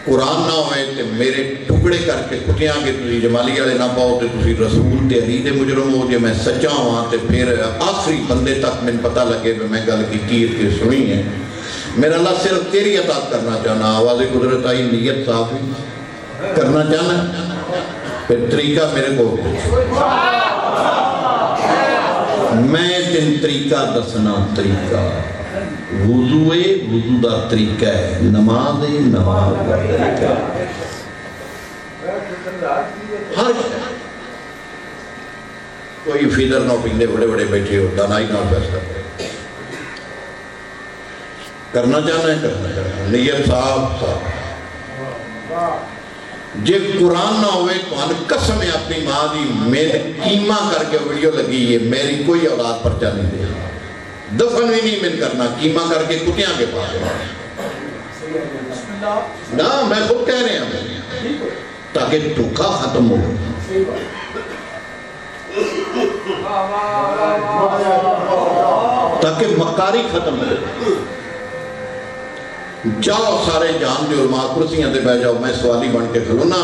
قرآن نہ ہوئے تے میرے ٹکڑے کر کے کٹیاں کے تسی جمالی والے نہ پاؤ تے تسی رسول تے علی دے مجرم ہو. جے میں سچا ہوں تے پھر آخری بندے تک میں پتہ لگے کہ میں گل کی کے سنی ہے. میرا اللہ صرف تیری اطاعت کرنا چاہنا. آواز قدرت آئی، نیت صاف کرنا چاہنا، پھر طریقہ میرے کو میں تین طریقہ دسنا. طریقہ وضو دا طریقہ ہے، نماز دا طریقہ ہے. ہر کوئی فیدر نہ پیندے بڑے بڑے بیٹھے ہو، دانائی نہ فیصلہ کرنا چاہنا ہے، کرنا چاہنا. نیت صاف. جے قرآن نہ ہوئے تو ان قسم ہے اپنی ماں دی میرے قیمہ کر کے ویڈیو لگی ہے، میری کوئی اولاد پرچہ نہیں دے، دفن بھی نہیں من کرنا، قیمہ کر کے کتیاں کے پاس. نا میں خود کہہ رہے ہیں تاکہ دھوکا ختم ہو، تاکہ مکاری ختم ہو. جاؤ سارے جان دے علماء کرسیاں دے بہ جاؤ، میں سوالی بن کے کھلونا.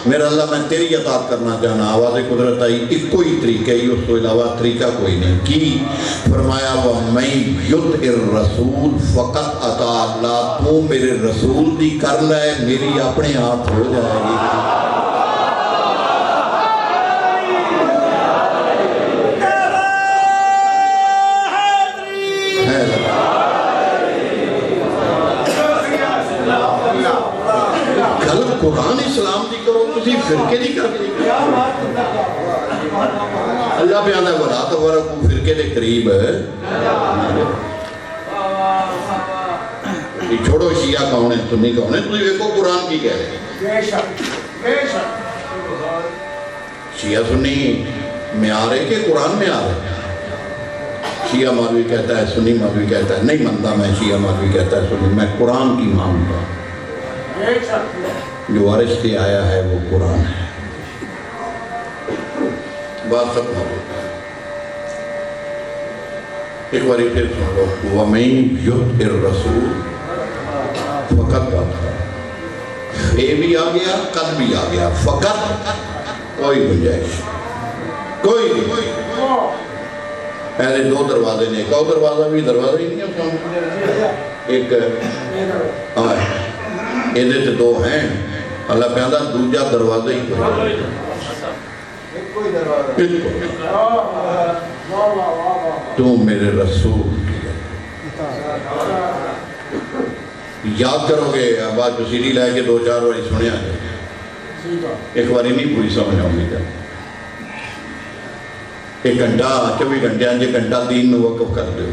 میرا اللہ میں تیری اطاعت کرنا چاہنا. آواز قدرت آئی، ایک کوئی طریقہ ہی، اس کو علاوہ طریقہ کوئی نہیں. کی فرمایا وَمَن يُطِعِ الرَّسُولَ فَقَدْ أَطَاعَ اللَّهَ. تو میرے رسول دی کر لے، میری اپنے ہاتھ ہو جائے گی. تسی فرقے دی کر دی اللہ پہ آدھا وَلَا تَفَرَّقُوا فرقے دے قریب یہ چھوڑو شیعہ کون ہے سنی کون ہے تسی دیکھو قرآن کی کہہ رہے ہیں شیعہ سنی معیار ہے کہ قرآن میں آ رہے ہیں شیعہ مولوی کہتا ہے سنی مولوی کہتا ہے نہیں مانتا میں شیعہ مولوی کہتا ہے سنی میں قرآن کی مانتا جو عرش سے آیا ہے وہ قرآن ہے بات ختم ہو گئی ایک باری پھر سن لو وَمَن يُطِعِ الرَّسُولَ فقط اے بھی آ گیا قد بھی آ گیا فقط کوئی گنجائش کوئی پہلے دو دروازے نے ایک اور دروازہ بھی دروازہ ہی نہیں ہے ایک ایدے تے دو ہیں اللہ پہ آدھا دوجہ دروازہ ہی کوئی تم میرے رسول یاد کرو گے اب آج سی ڈی لائے کے دو چار باری سنے آئے ایک باری نہیں پوری سمجھ آؤں گی ایک گھنٹہ 24 گھنٹے آنجے گھنٹہ دین میں وقف کر دے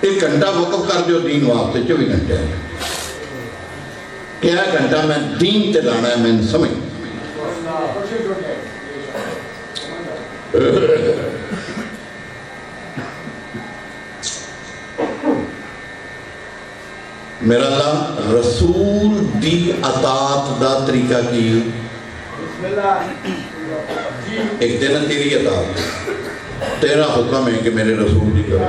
ایک گھنٹہ وقف کر دے دین واسطے 24 گھنٹے آنجے کیا گھنٹہ میں دین تے لانا ہے میں نے سمجھ میرا اللہ رسول دی اطاعت دا طریقہ کی ایک دن تیری اطاعت تیرا حکم ہے کہ میرے رسول دی کرو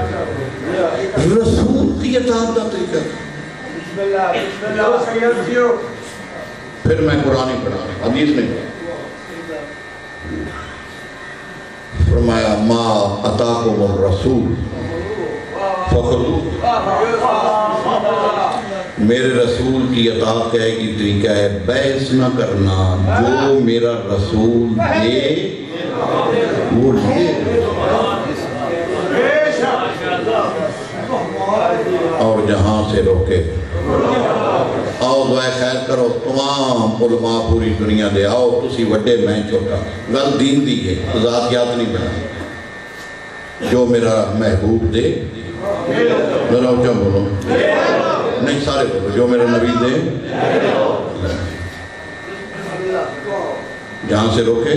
رسول دی اطاعت دا طریقہ پھر میں قرآن ہی پڑھا حدیث نہیں پڑھا فرمایا ما اتاکم الرسول فخذوہ میرے رسول کی اطاعت کہے کی طریقہ ہے بحث نہ کرنا جو میرا رسول دے وہ لے اور جہاں سے روکے آؤ دعائے خیر کرو تمام علماء پوری دنیا دے آؤ تسی وڈے میں چھوٹا گل دین دی ہے ذاتیات نہیں بنا جو میرا محبوب دے ذرا اونچا بولو نہیں سارے بولو جو میرا نبی دے جہاں سے روکے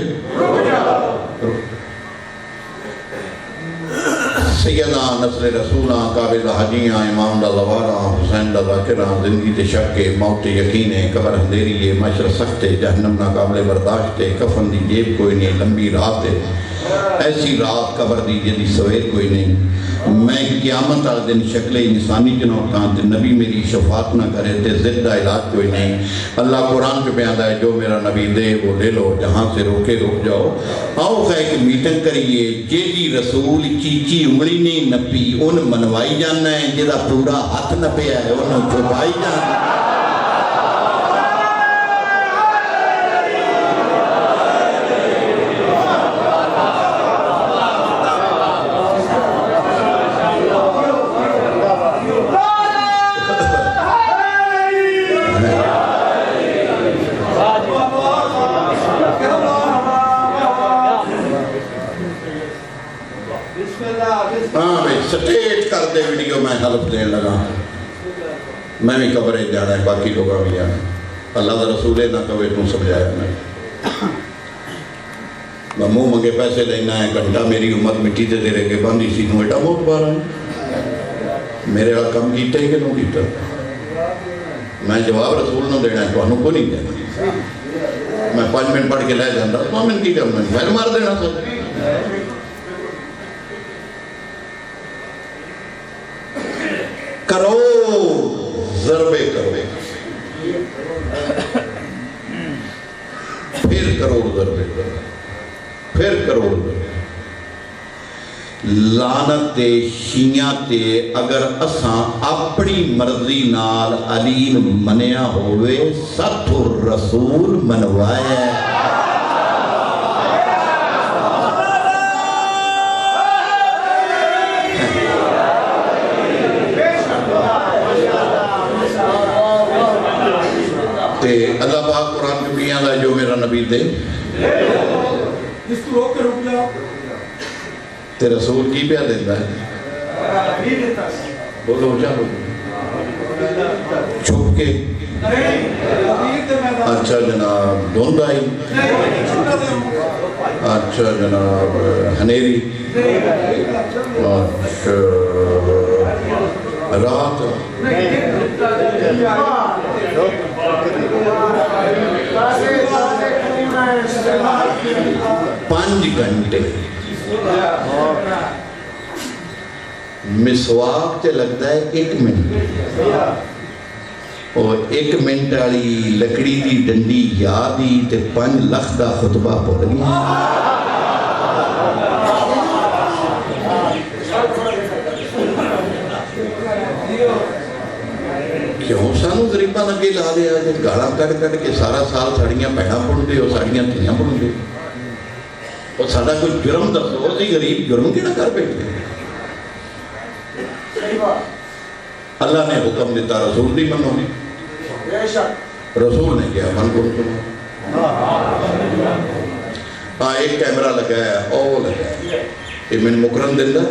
سیدہ نسل رسولہ قابل حجیاں امام دا زوارہ حسین دا ذاکرہ زندگی تے شک موت یقین قبر اندھیری معاشر سخت جہنم نا قابل برداشت کفن دی جیب کوئی نہیں لمبی رات ایسی رات قبر دی جدی سویر کوئی نہیں میں قیامت آل دن شکل انسانی جنوکتاں تے نبی میری شفاعت نہ کرے تے زدہ علاج کوئی نہیں اللہ قرآن پہ بیاندہ ہے جو میرا نبی دے وہ لے لو جہاں سے روکے روک جاؤ آؤ خواہ کہ میٹنگ کریے جیدی رسول چیچی انگلی نہیں نپی ان منوائی جاننا ہے جدہ پورا ہاتھ نپے ہے انہوں چھپائی جاننا ہے سٹیٹ کر دے ویڈیو میں حلف دین لگا میں بھی قبریں جانا ہے باقی لوگاں بھی جانا اللہ دا رسولے نہ کوئے تم سمجھایا میں منہ منگے پیسے لینا ہے گھنٹہ میری امت مٹی دے رہے کے باندھی سی نو ایٹا موت بارا ہے میرے والا کم کیتا ہے کہ نو کیتا میں جواب رسول نو دینا ہے تو انہوں کو نہیں دینا میں 5 منٹ پڑھ کے لے جاندہ تو ہم ان کی کم میں مار دینا سب کرو ضربے کرو پھر کروڑ ضربے کرو پھر کروڑ ضربے لعنت شیعہ تے اگر اساں اپنی مرضی نال علی منیا ہوئے ست الرسول منوایا اللہ پاک قرآن نبیاں دا جو میرا نبی دے جس کو روک کے رک جاؤ تے رسول کی پیا دیتا ہے بولو چلو چھپ کے اچھا جناب دھند آئی اچھا جناب ہنیری اچھا رات 5 گھنٹے مسواک تے لگتا ہے 1 منٹ اور 1 منٹ والی لکڑی دی ڈنڈی یاد ہی تے 5 لکھ دا خطبہ پڑھ گیا کیوں سانو غریباں اگے لا دیا جے گالاں کٹ کٹ کے سارا سال ساڑیاں بہناں پڑھدے ہو ساڑیاں دھیاں پڑھدے اور ساڈا کوئی جرم دسو اسی غریب جرم کیڑا کر بیٹھے اللہ نے حکم دیتا رسول نہیں منو رسول نے کیا من کو ہاں ایک کیمرہ لگایا او لگایا یہ من مکرم دندہ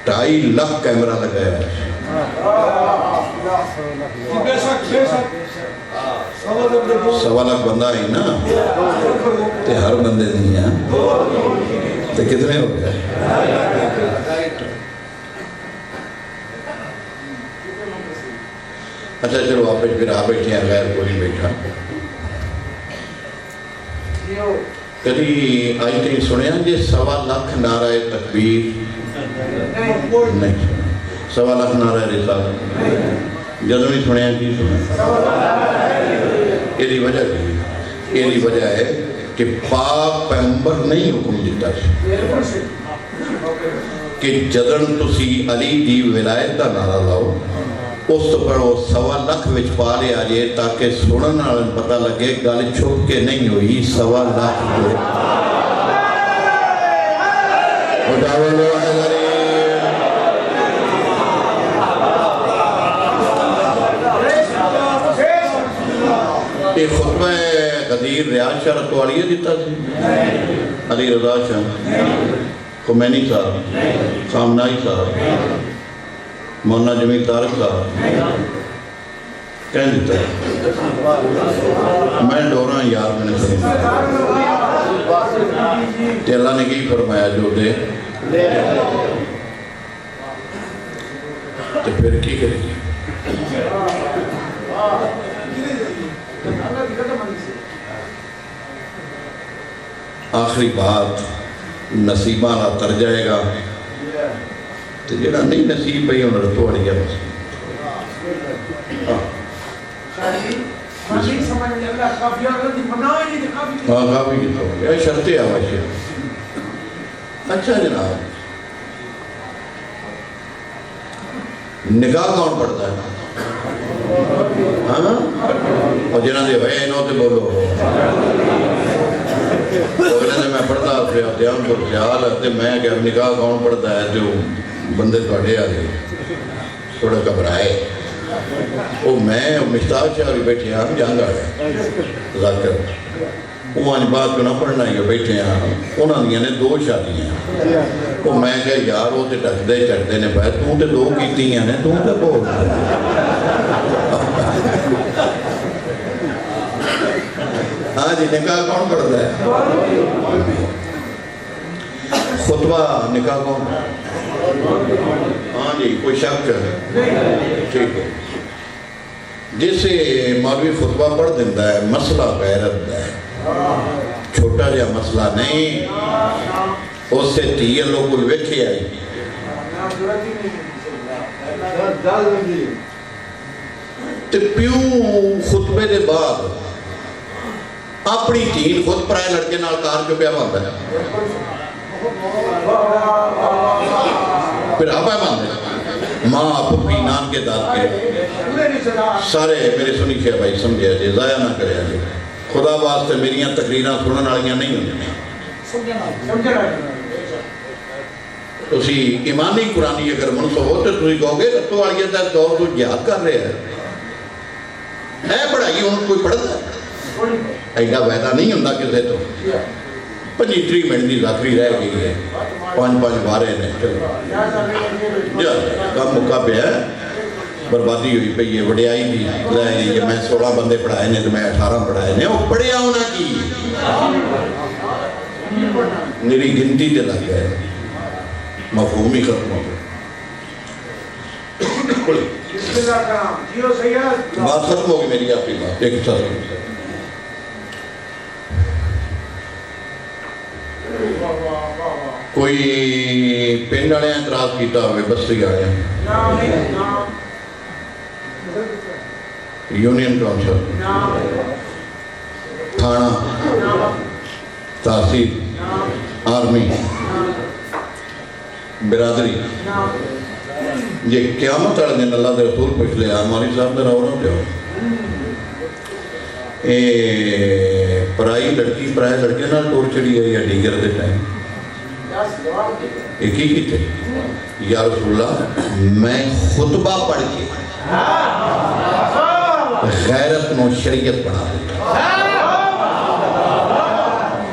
2.5 لاکھ کیمرہ لگایا سوا لاکھ بندہ ہی نا تے ہر بندے نہیں ہیں تے کتنے ہو گئے اچھا چلو واپس پھر آپ بیٹھے ہیں غیر کوئی بیٹھا کبھی آئی تھی سنیا جی 1.25 لاکھ نعرہ تکبیر نہیں 1.25 لاکھ نعرہ رسالت جدوں ہی سنیا کی سنیا یہ وجہ کی یہ وجہ ہے کہ پاک پیغمبر نہیں حکم دیتا کہ جدن تسی علی دی ولایت دا نعرہ لاؤ اس تو پڑھو 1.25 لاکھ وچ پا لے آجے تاکہ سنن والن پتہ لگے گل چھپ کے نہیں ہوئی 1.25 لاکھ ہوئے یہ خطبہ غدیر ریاض شاہ رتوالیہ دیتا تھی علی رضا شاہ خمینی صاحب خامنائی صاحب مولانا جمیل طارق صاحب کہہ دیتا ہے میں ڈورا یار میں نے سنی تے اللہ نے کی فرمایا جو دے تو پھر کی کرے گی آخری بات نصیبہ نہ تر جائے گا تو جڑا نہیں نصیب پہی انہوں نے تو اڑیا بس ہاں کافی کی تو یہ شرطیں آواشی اچھا جناب نکاح کون پڑھتا ہے ہاں اور جنہاں دے ہوئے انہوں تے بولو میں پڑھتا پھر دیان کو خیال ہے میں کہ نکاح کون پڑھتا ہے جو بندے پڑھے آگے تھوڑا گھبرائے وہ میں مشتاق شاہ بھی بیٹھے ہیں جانگا ہے ذاکر وہ آج بات کو نہ پڑھنا ہی بیٹھے ہیں انہوں نے 2 شادیاں وہ میں کہا یار وہ تے ڈک دے چڑھ دے نے پائے توں تے 2 کیتی ہیں نے توں تے بول ہاں جی نکاح کون پڑھتا ہے خطبہ نکاح کون ہاں جی کوئی شک ہے ٹھیک ہے جسے مولوی خطبہ پڑھ دیتا ہے مسئلہ غیرت ہے چھوٹا جا مسئلہ نہیں اس سے تیئے لوگ کوئی ویکھے آئی تو پیوں خطبے دے بعد اپنی تین خود پرائے لڑکے نال کار جو پیا باندھا ہے پھر آپا باندھے ماں پپی نام کے داد کے سارے میرے سنی شاہ بھائی سمجھے جی ضائع نہ کرے جی خدا واسطے میریاں تقریراں سنن والیاں نہیں ہوندی تسی ایمانی قرآنی اگر منصف ہو تو تسی کہو گے رتو والیاں دا دور تو جہاد کر رہے ہیں پڑھائی قانون کوئی پڑھتا ہے؟ ایڈا وعدہ نہیں ہوتا کسی تو 25 منٹ کی ذاکری رہ گئی ہے 5 بارے نے کم مکہ پہ ہے بربادی ہوئی پہ یہ وڈیائی دی یہ میں 16 بندے پڑھائے نے تو میں 18 پڑھائے نے وہ پڑھیا ہونا کی میری گنتی تے لگ گئے مفہوم ہی ختم ہو گئے بات ختم ہوگی میری آپ کی بات ایک ساتھ کوئی پنڈ والے اعتراض کیتا ہوئے بستی والے یونین کونسل تھانہ تحصیل آرمی برادری یہ قیامت والے دن اللہ دے رسول پوچھ لیا ہماری صاحب دے راؤ پہ ہو پرائی لڑکی پرائے لڑکے نہ ٹور چڑی ہے یا ڈیگر دے ٹائم ایک ہی کی تھے یا رسول اللہ میں خطبہ پڑھ کے غیرت نو شریعت بنا دیتا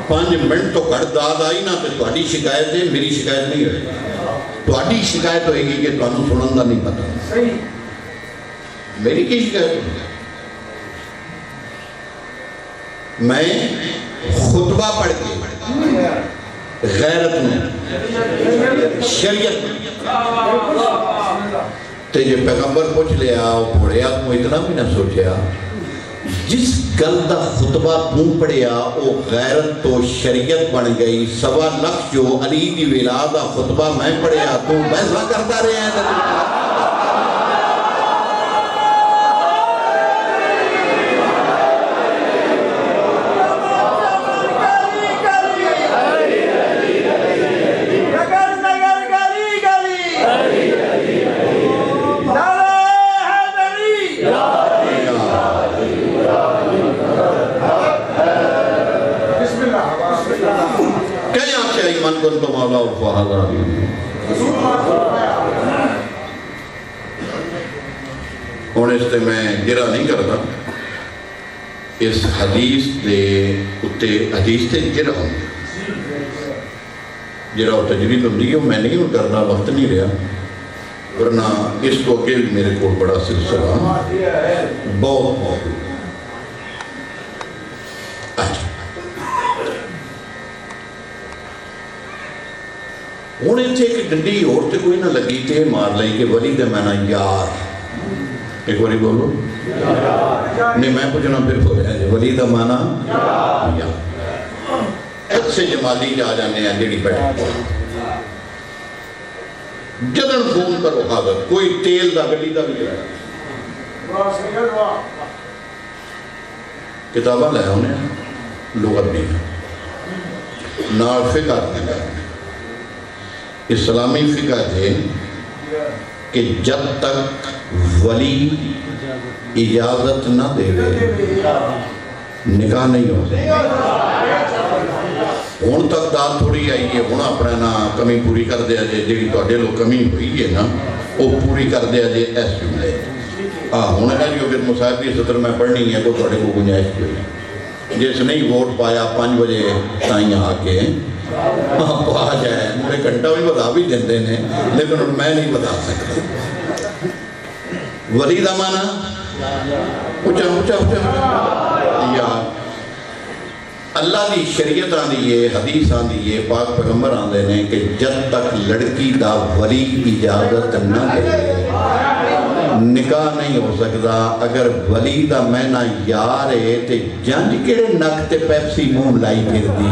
5 منٹ تو کٹ داد آئی نا تو تہاڈی شکایت ہے میری شکایت نہیں ہوئی تہاڈی شکایت ہوئے گی کہ تانوں سنن دا نہیں پتا میری کی شکایت ہوئی میں خطبہ پڑھ کے غیرت میں شریعت تے جو پیغمبر پوچھ لیا وہ پڑھیا تو اتنا بھی نہ سوچیا جس گل دا خطبہ توں پڑھیا وہ غیرت تو شریعت بن گئی 1.25 لاکھ جو علی دی ولا دا خطبہ میں پڑھیا تو فیصلہ کرتا رہے ہیں تو مولا فہذا ہوں اس سے میں گرا نہیں کرتا اس حدیث دے اتے حدیث سے گرا ہوں جرا تجوید ہوندی ہے میں نہیں کرنا وقت نہیں رہا ورنہ اس کو اگے بھی میرے کو بڑا سلسلہ بہت موجود ہوں اتنے ایک ڈنڈی اور تے کوئی نہ لگی تے مار لئی کہ ولی دے میں نا یار ایک باری بولو نہیں میں پوچھنا پھر ہو رہا ہے ولی دا مانا یار ایک سے جمالی جا جانے ہیں جیڑی بیٹھے جدن فون کرو حاضر کوئی تیل دا گلی دا بھی ہے کتابہ لے ہونے لغت نہیں نال فقہ نہیں ہے اسلامی فقہ ہے کہ جب تک ولی اجازت نہ دے نکاح نہیں ہو ہون تک دار تھوڑی آئی ہے ہونا اپنا نا کمی پوری کر دیا جائے جیڑی تو اڈے لوگ کمی ہوئی ہے نا وہ پوری کر دیا جائے ایس جملے ہونا ہے جو پھر مصاحب کی سطر میں پڑھنی ہے تو اڈے کو گنجائش ہوئی جس نہیں ووٹ پایا 5 بجے تائیں آ کے آپ آ جائے مجھے گھنٹہ بھی بتا بھی دیندے نے لیکن میں نہیں بتا سکتا ولی دا مانا اچھا یا اللہ دی شریعت آن دیئے حدیث آن دیئے پاک پیغمبر آن دینے کہ جب تک لڑکی دا ولی اجازت نہ دے نکاح نہیں ہو سکتا اگر ولی دا میں نہ یار ہے تے جنج کیڑے نک تے پیپسی مون لائی پھر دی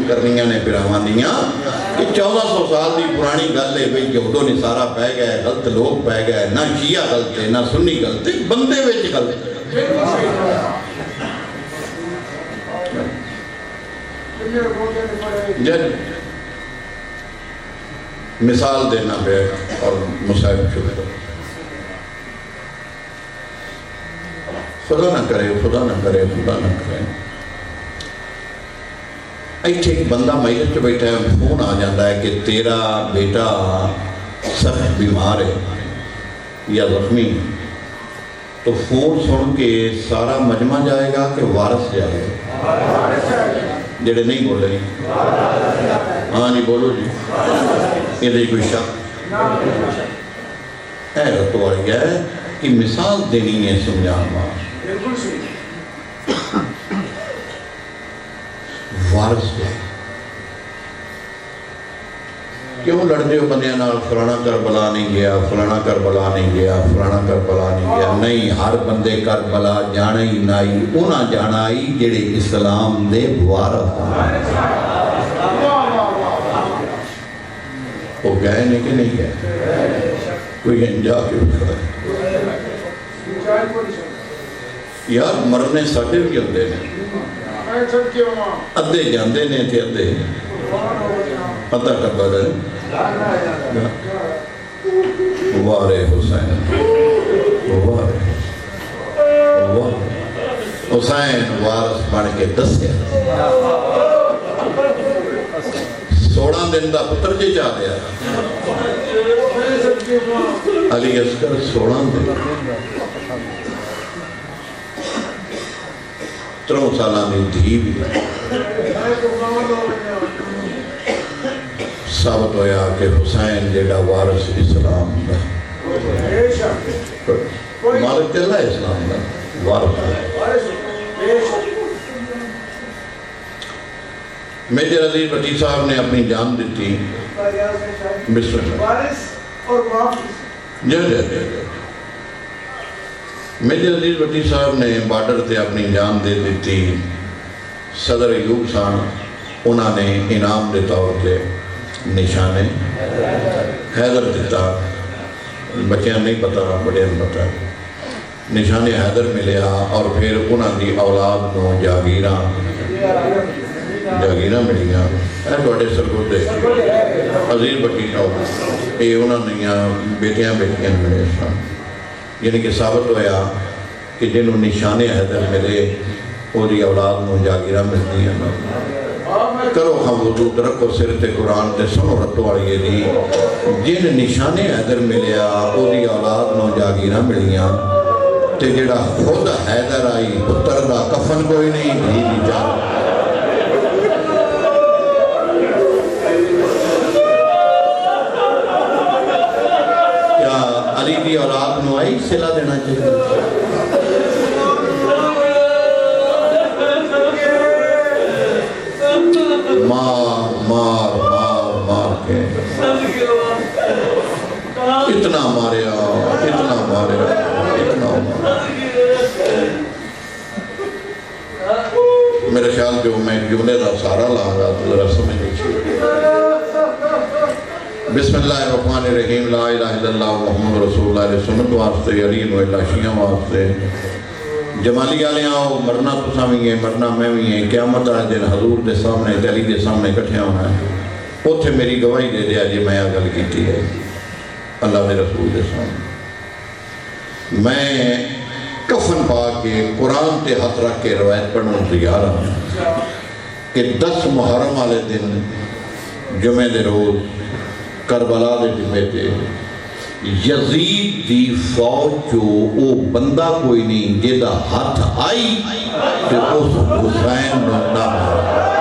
کرنیاں نے پھراوانیاں کہ 1400 سال دی پرانی گل ہے بھئی یہودو نے سارا پہ گئے غلط لوگ پہ گئے نہ شیعہ غلط ہے نہ سنی غلط ہے بندے ویچ غلط ہے مثال دینا پہ اور مصائب شروع خدا نہ کرے ایتھے ایک بندہ میت بیٹھا ہے، فون آ جاتا ہے کہ تیرا بیٹا سخت بیمار ہے یا زخمی، تو فون سن کے سارا مجمع جائے گا کہ وارث جائے گا؟ جڑے نہیں بول رہے ہاں جی بولو جی، یہ کوئی شک حیرت والی ہے کہ مثال دینی ہے سمجھان واسطے۔ وارث جائے کیوں لڑتے ہو بندیاں نال؟ فلانا کربلا نہیں گیا، فلانا کربلا نہیں گیا، فلانا کربلا نہیں گیا۔ نہیں، ہر بندے کربلا جانا ہی نائی، انہاں جانا ہی جڑے اسلام دے وارث وہ گئے نہیں کہ نہیں گئے؟ کوئی انجا کے اٹھا ہے یار، مرنے ساڑھے بھی ہوندے نے، ادھے جاندے نے تھے ادھے پتہ کربلا ہے۔ وارے حسین، وارے حسین وارث بن کے دسیا 16 دن دا پتر جی چاہ دیا علی اصغر 16 دن 3 سالہ میں دھی بھی ثابت ہویا کہ حسین جیڑا وارث اسلام دا مالک تے اللہ اسلام دا وارث۔ میجر عزیز بٹی صاحب نے اپنی جان دیتی، بسم اللہ جی جی جی، میجر عزیز بٹی صاحب نے بارڈر تے اپنی جان دے دیتی۔ صدر ایوب سان انہوں نے انعام دے طور پہ نشانے حیدر دیتا، بچیاں نہیں پتا بڑے پتا، نشانے حیدر ملیا، اور پھر انہوں دی اولاد نو جاگیراں ملیاں۔ اے بڑے سرگردے عزیز بٹی صاحب یہ انہوں نے بیٹیاں ملے سن، یعنی کہ ثابت ہویا کہ جنہوں نشانے حیدر ملے وہ دی اولاد نو جاگیراں ملتی ہیں۔ کرو ہم وجود رکھو سر تے قرآن تے سنو رتو والی دی، جن نشانے حیدر ملیا او دی اولاد نو جاگیراں ملیاں، تے جڑا خود حیدر آئی پتر دا کفن کوئی نہیں بھی دی جانا۔ کیا علی دی اولاد نو آئی صلہ دینا چاہیے؟ مار کے اتنا ماریا اتنا ماریا اتنا ماریا۔ میرے خیال جو میں جملے دا سارا لاؤں تو ذرا سمجھ لیجیے۔ بسم اللہ الرحمن الرحیم، لا الہ الا اللہ محمد رسول اللہ علیہ سنت واسطے، علی و اللہ شیعہ واسطے، جمالی آلیاں ہو، مرنا تو سامیں ہیں، مرنا میں بھی ہیں، قیامت آئے دن حضور دے سامنے علی دے سامنے کٹھے ہونا ہے، اتھے میری گواہی دے دیا جی میں آگل کیتی ہے اللہ دے رسول دے سامنے۔ میں کفن پا کے قرآن تے ہاتھ رکھ کے روایت پڑھنا تیار ہوں کہ 10 محرم والے دن جمعے دے روز کربلا دے ٹبے تے یزید دی فوج جو او بندہ کوئی نہیں جیدہ ہاتھ آئی کہ اس حسین بندہ مارا۔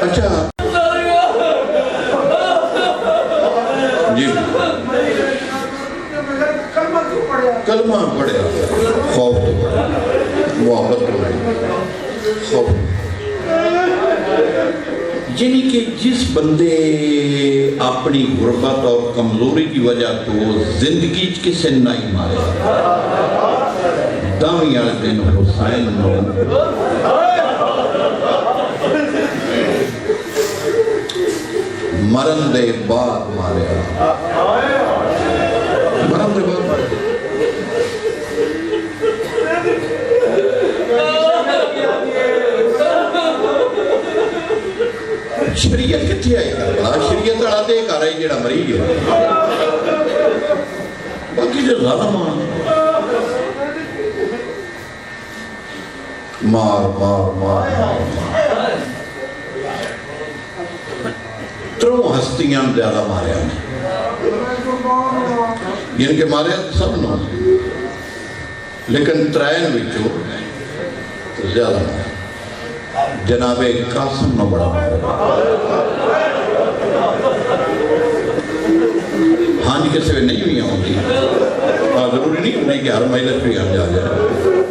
اچھا جی کلمہ پڑھیا، خوف تو پڑھیا، محبت تو پڑھیا، خوف یعنی کہ جس بندے اپنی غربت اور کمزوری کی وجہ تو زندگی کسے نہیں مارے، دامی والے دن حسین نو مرن دے بعد ماریا، مرن دے بعد شریعت کتھی آئی کربلا؟ شریعت والا تے کر رہی جڑا مری گیا، باقی جو ظالم مار مار مار مار تروں ہستیاں زیادہ ماریا جن کے ماریا سب نو، لیکن ترائن وچوں زیادہ ماریا جناب قاسم نو بڑا ماریا۔ ہاں جی کسی میں نہیں ہوئی ہوتی، ضروری نہیں ہوتی کہ ہر مجلس بھی آ جائے،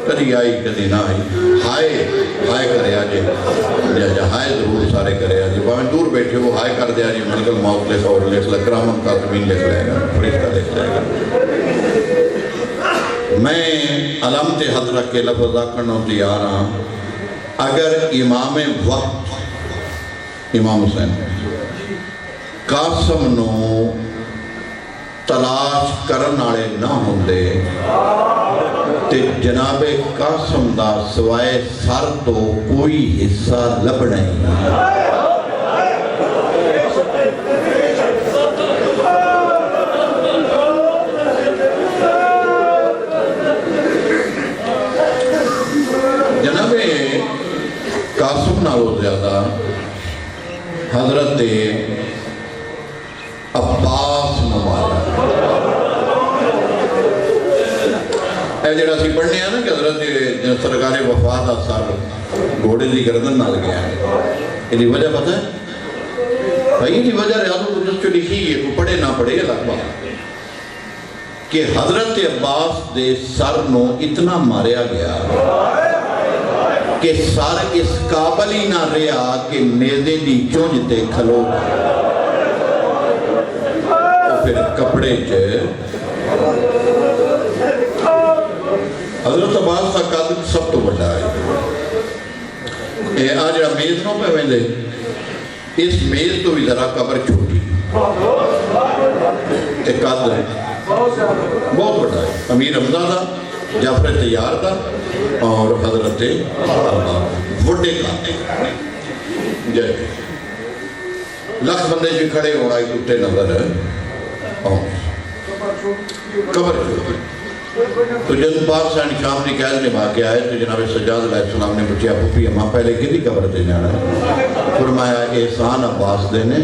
کدی آئی کدی نہ آئی، ہائے ہائے کرے آجے جا ہائے ضرور سارے کرے آجے، باہم دور بیٹھے ہو ہائے کر دیا جی، ملکل موت لکھا اور لکھ لکھ کرامن قاسمین لکھ لے گا، فرشتہ لکھ لے گا۔ میں علامت حد رکھ کے لفظ آکھنوں تیار ہاں، اگر امام وقت امام حسین قاسم نو تلاش کرن آڑے نہ ہوندے تے جناب قاسم دا سوائے سر تو کوئی حصہ لبنا ہی نہیں۔ جناب قاسم نالو زیادہ حضرت عباس مبارک اے جڑا سی پڑھنے ہیں نا کہ حضرت سرکار وفا دا سر گھوڑے دی گردن نال گیا ہے، یہ وجہ پتہ ہے بھائی؟ یہ وجہ ریاض القدس جو لکھی ہے، کو پڑھے نہ پڑھے الگ بات، کہ حضرت عباس دے سر نو اتنا ماریا گیا کہ سر اس قابل ہی نہ رہا کہ نیزے دی چونج تے کھلو پھر کپڑے چے حضرت عباس کا قد سب تو بڑا ہے۔ اے آج میز نو پہ ویندے، اس میز تو بھی ذرا قبر چھوٹی اے قد ہے بہت بڑا ہے، امیر حمزہ دا، جعفر تیار دا اور حضرت وڈے قد جائے لکھ بندے جو کھڑے ہو آئی ٹوٹے نظر قبر چھوٹی۔ تو جب پاک سین شام نے قید نبھا کے آئے تو جناب سجاد علیہ السلام نے پوچھا پھوپھی اماں پہلے کدی قبر تے جانا ہے؟ فرمایا احسان عباس دے نے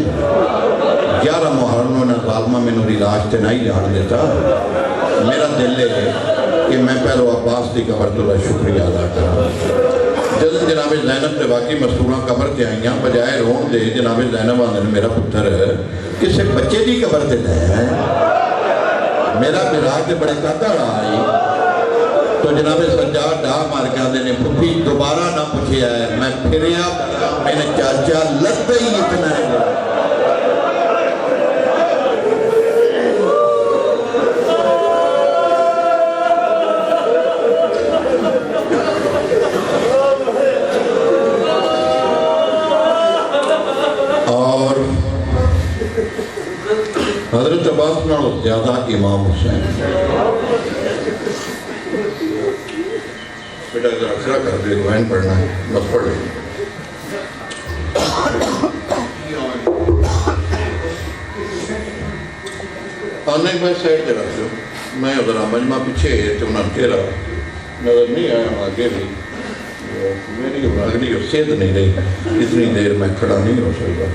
11 محرم نے ظالمہ میں نوری لاش تے نہیں جان دیتا، میرا دل ہے کہ میں پہلو عباس دی قبر تو شکریہ ادا کرا۔ جب جناب زینب تے باقی مسئولہ قبر تے آئیاں بجائے رون دے جناب زینب آنے میرا پتر ہے کسے بچے دی قبر تے دے میرا براق دے بڑے قدر آئی تو جناب سجاد ڈھا مار کے آدھے نے پھوپھی دوبارہ نہ پوچھے آئے، میں پھریا میں نے چاچا لگتا ہی اتنا ہے۔ حضرت عباس نالو زیادہ امام حسین بیٹا ذرا کھڑا کر دے، وین پڑھنا ہے بس پڑھ لے۔ آنے میں سائڈ دے رکھ دو، میں ذرا مجمع پیچھے ہے تو انہاں چہرہ نظر نہیں آیا، آگے بھی میری اگلی سید نہیں رہی، اتنی دیر میں کھڑا نہیں ہو سکتا۔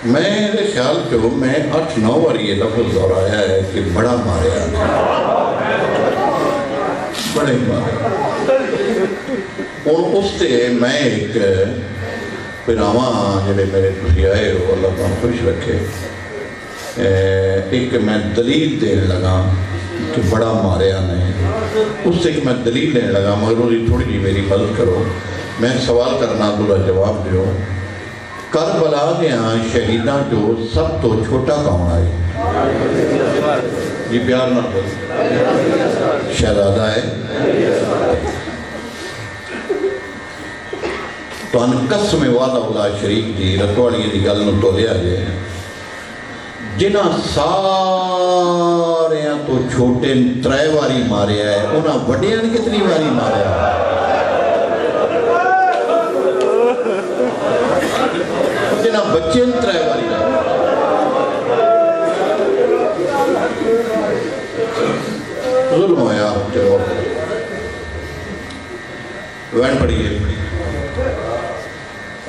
میرے خیال جو میں 8-9 بار یہ لفظ دہرایا ہے کہ بڑا ماریا بڑے ماریا، اور اس سے میں ایک پراواں جنہیں میرے تسی آئے ہو اللہ تعالیٰ خوش رکھے، ایک میں دلیل دین لگا کہ بڑا ماریا نہیں، اس سے ایک میں دلیل دین لگا مگر تھوڑی جی میری مدد کرو، میں سوال کرنا دورا جواب دیو کربلا دیا شہیداں جو سب تو چھوٹا کون آئے؟ جی پیار نہ بول شہزادہ ہے تو ان قسم وعدہ اللہ شریک دی رتوالی دی گل نو تولیا جائے جنہ ساریاں تو چھوٹے ترے واری ماریا ہے انہاں وڈیاں کتنی واری ماریا ہے جنہ بچے ترے واری ظلم ہویا چلو وین پڑھیے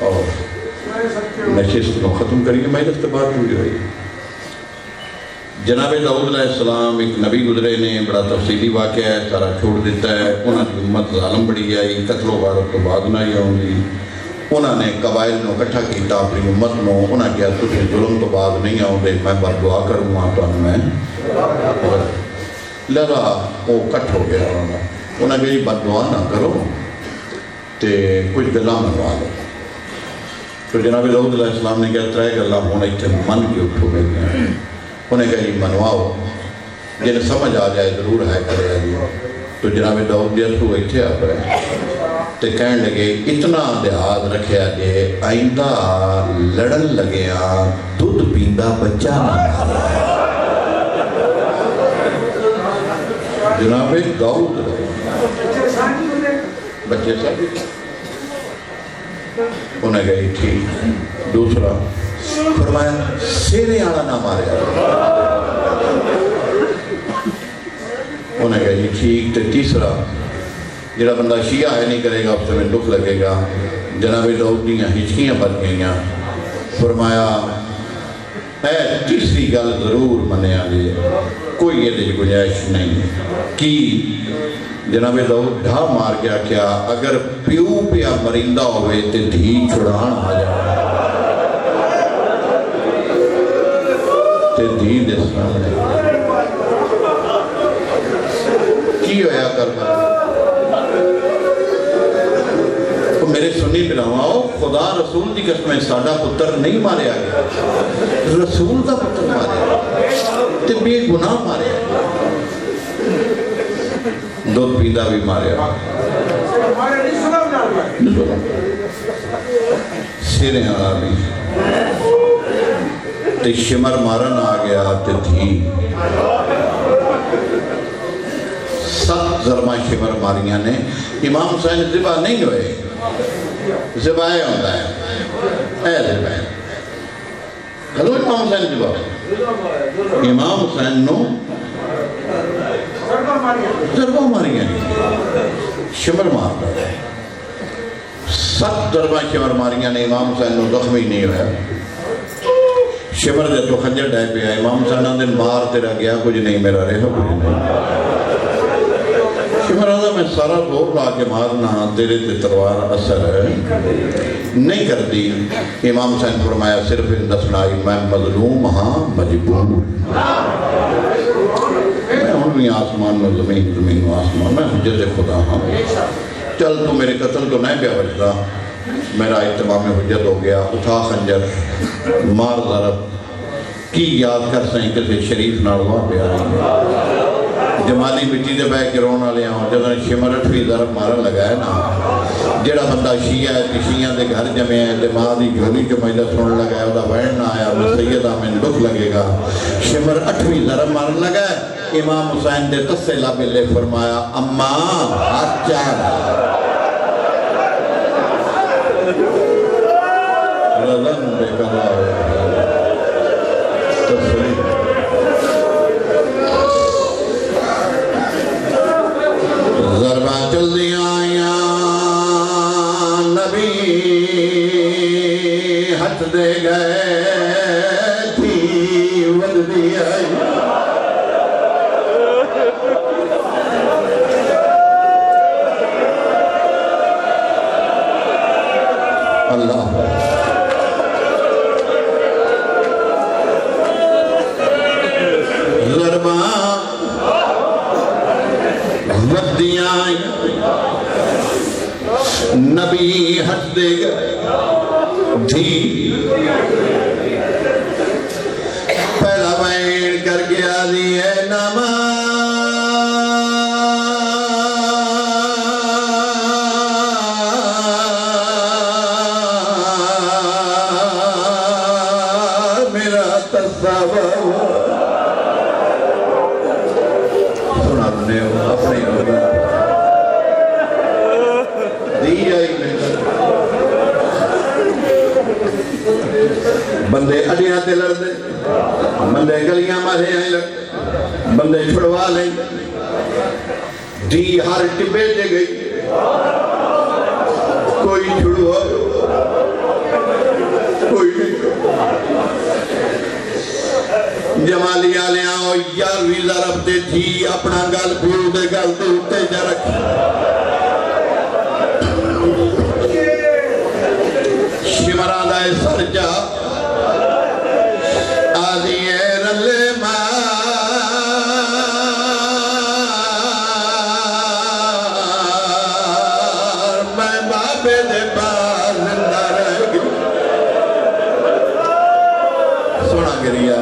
اور نشست کو ختم کریے محنت کے بعد پوری ہوئی جناب داؤد علیہ السلام ایک نبی گزرے نے بڑا تفصیلی واقعہ ہے سارا چھوڑ دیتا ہے انہوں نے امت ظالم بڑی آئی قتل و غارت تو بعد نہ ہی آؤں گی انہوں نے قبائل نو اکٹھا کیتا اپنی امت نو انہوں نے کہا تُسی ظلم تو بعد نہیں آؤں دے میں بار دعا کروں گا تو میں لگا وہ کٹ ہو گیا انہوں نے کہا بد دعا نہ کرو تے کچھ گلاں منوا لو تو جناب داؤد علیہ السلام نے کہا ترے گلاں ہونا اتنے من کے اٹھو گئے انہیں کہا یہ منواؤ جنہیں سمجھ آ جائے ضرور ہے کرے جی تو جناب داؤد جی تو اتھے آ گئے تے کہنے لگے اتنا لحاظ رکھیا جے آئندہ لڑن لگیا دودھ پیندا بچہ نہ مارا جناب داؤد بچے سب انہیں کہا ٹھیک دوسرا فرمایا سیرے آنا نہ مارے انہیں کہا جی ٹھیک تے تیسرا جڑا بندہ شیعہ ہے نہیں کرے گا اس سے میں دکھ لگے گا جناب داؤد دیاں ہچکیاں بن گئیاں فرمایا اے تیسری گل ضرور منیا جی کوئی یہ گنجائش نہیں کی جناب داؤد ڈھا مار گیا کیا اگر پیو پیا مرندہ ہوئے تے دھی چھڑان آ جائے تے دھی دے سامنے کی ہویا کرنا تو میرے سنی بلاؤ خدا رسول دی قسمیں ساڑھا پتر نہیں مارے آگیا رسول دا پتر مارے آگیا تے بے گناہ مارے آگیا دودھ پیدا بھی مارے آگیا سیرے آنا بھی تے شمر مارن آگیا تے تھی سات ضربہ شمر ماریاں نے امام حسین ذبح نہیں ہوئے ذبح ہوتا ہے اے ذبح کھلو امام حسین ذبح امام حسین نو ضربہ ماریاں نہیں شمر مارتا ہے سات ضربہ شمر ماریاں نے امام حسین نو زخمی نہیں ہویا شمر دے تو خنجر ڈائے پہ آئے امام حسین دن مار تیرا گیا کچھ نہیں میرا رہا کچھ نہیں شمر آدھا میں سارا دور لا کے مارنا تیرے تے تلوار اثر نہیں کر دی امام حسین فرمایا صرف دسنائی میں مظلوم ہاں مجبور میں انہی آسمان میں زمین و آسمان میں حجت خدا ہاں چل تو میرے قتل تو نہیں پیا بچتا میرا اتمام حجت ہو گیا اٹھا خنجر مار ضرب کی یاد کر سائیں کسی شریف ناروا پہ آئی جمالی مٹی دے بے کے رونا لیا ہوں جب شمر اٹھوی ضرب مارن لگا ہے نا جڑا بندہ شیعہ ہے شیعہ دے گھر جمعے ہیں دماغ دی جھولی جو مجھے سنن لگا ہے وہ بہن نہ آیا میں سیدہ میں دکھ لگے گا شمر اٹھوی ضرب مارن لگا ہے امام حسین دے تسے لابے لے فرمایا اماں ہاتھ چاہ رضن بے کلا تصریح ضربہ چل دیا آیاں نبی ہاتھ دے گئے تھی ود دی آئی اللہ آدھی ہے میرا تصور سنا نے اپنے دی آئی بندے اڈیاں تے لڑ دے بندے گلیاں مارے آئیں لڑ بندے چھڑوا لیں دی ہر ٹبے دے گئی کوئی چھڑوا کوئی نہیں جمالی آلیاں او یاروی ضرب دے تھی اپنا گل پیو دے گل دے اتے جا رکھی شمران دائے سر جا آدھی ہے رلے مار میں بابے دے پاس زندہ رہ گئی سونا گریا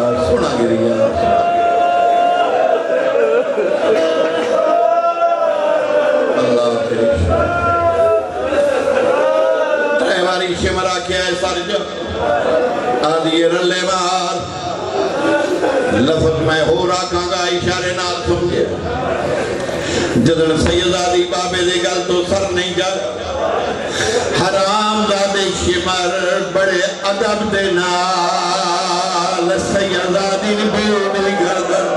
اللہ تیری تریواری شمرا کیا ہے سر جو آدھی رلے مار لفظ میں ہو رہا کانگا اشارے نال سمجھے جدن سیدادی بابے دے گل تو سر نہیں جا حرام زادے شمر بڑے ادب دے نال سیدادی نبیو ملی گردن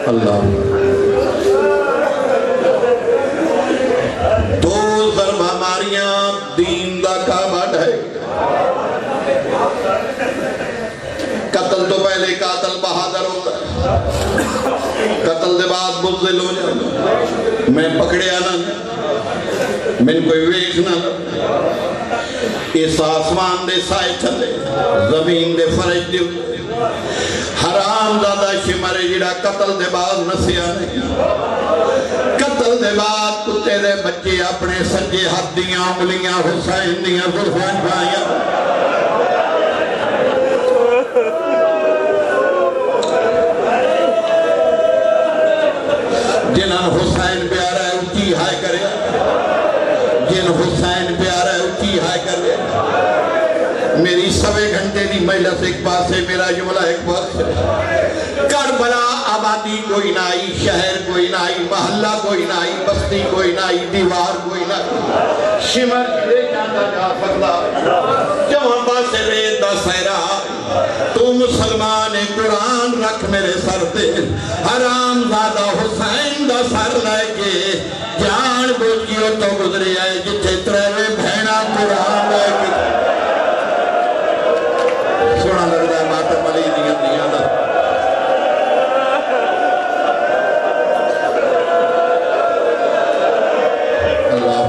اللہ دو ضرب ہماریاں دین دا کعبہ ڈھائے قتل تو پہلے قاتل بہادر ہوتا قتل دے بعد بزدل ہو جاتا میں پکڑیا نہ من کوئی ویکھ نہ اس آسمان دے سائے چھلے زمین دے فرج دے حرام زادہ شمرے جڑا قتل دے بعد نسیاں نہیں قتل دے بعد کتے دے بچے اپنے سجے ہاتھ دیاں انگلیاں حسین دیاں زلفان بھائیاں جنہاں حسین پیارا ہے اچھی ہائے کرے جن حسین پیارا ہے اچھی ہائے کرے میری سوے گھنٹے دی مجلس ایک پاس ہے میرا جملہ ایک پاس ہے کربلا آبادی کوئی نہ آئی شہر کوئی نہ آئی محلہ کوئی نہ آئی بستی کوئی نہ آئی دیوار کوئی نہ آئی شمر لے جانا جا سکتا جہاں باس ریت دا سہرا تو مسلمان قرآن رکھ میرے سر دے حرام زادہ حسین دا سر لائے کے جان بوجھیو تو گزرے آئے جتھے ترہوے بھینا قرآن لائے کے سونا لگ رہا ہے ماتر ملی دیا دیا دا اللہ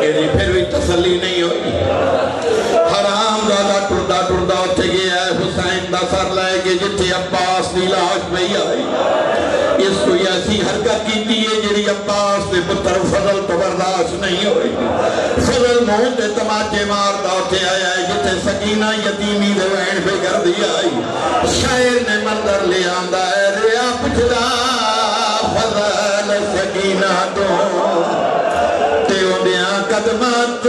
یہ پھر بھی تسلی نہیں ہوئی حرام زادہ ٹردہ ہوتے گیا ہے حسین دا سر لائے کہ جتھے عباس دی لاش بھئی آئی اس کو ایسی حرکت کی دیئے جڑی عباس دے پتر فضل تو برداشت نہیں ہوئی فضل موت دے تماچے مار داوتے آیا ہے جتے سکینہ یتیمی دے وین پہ کر دیا آئی شاعر نے مندر لے آندہ ہے ریا پچھلا فضل سکینہ تو تیوں دیاں قدمات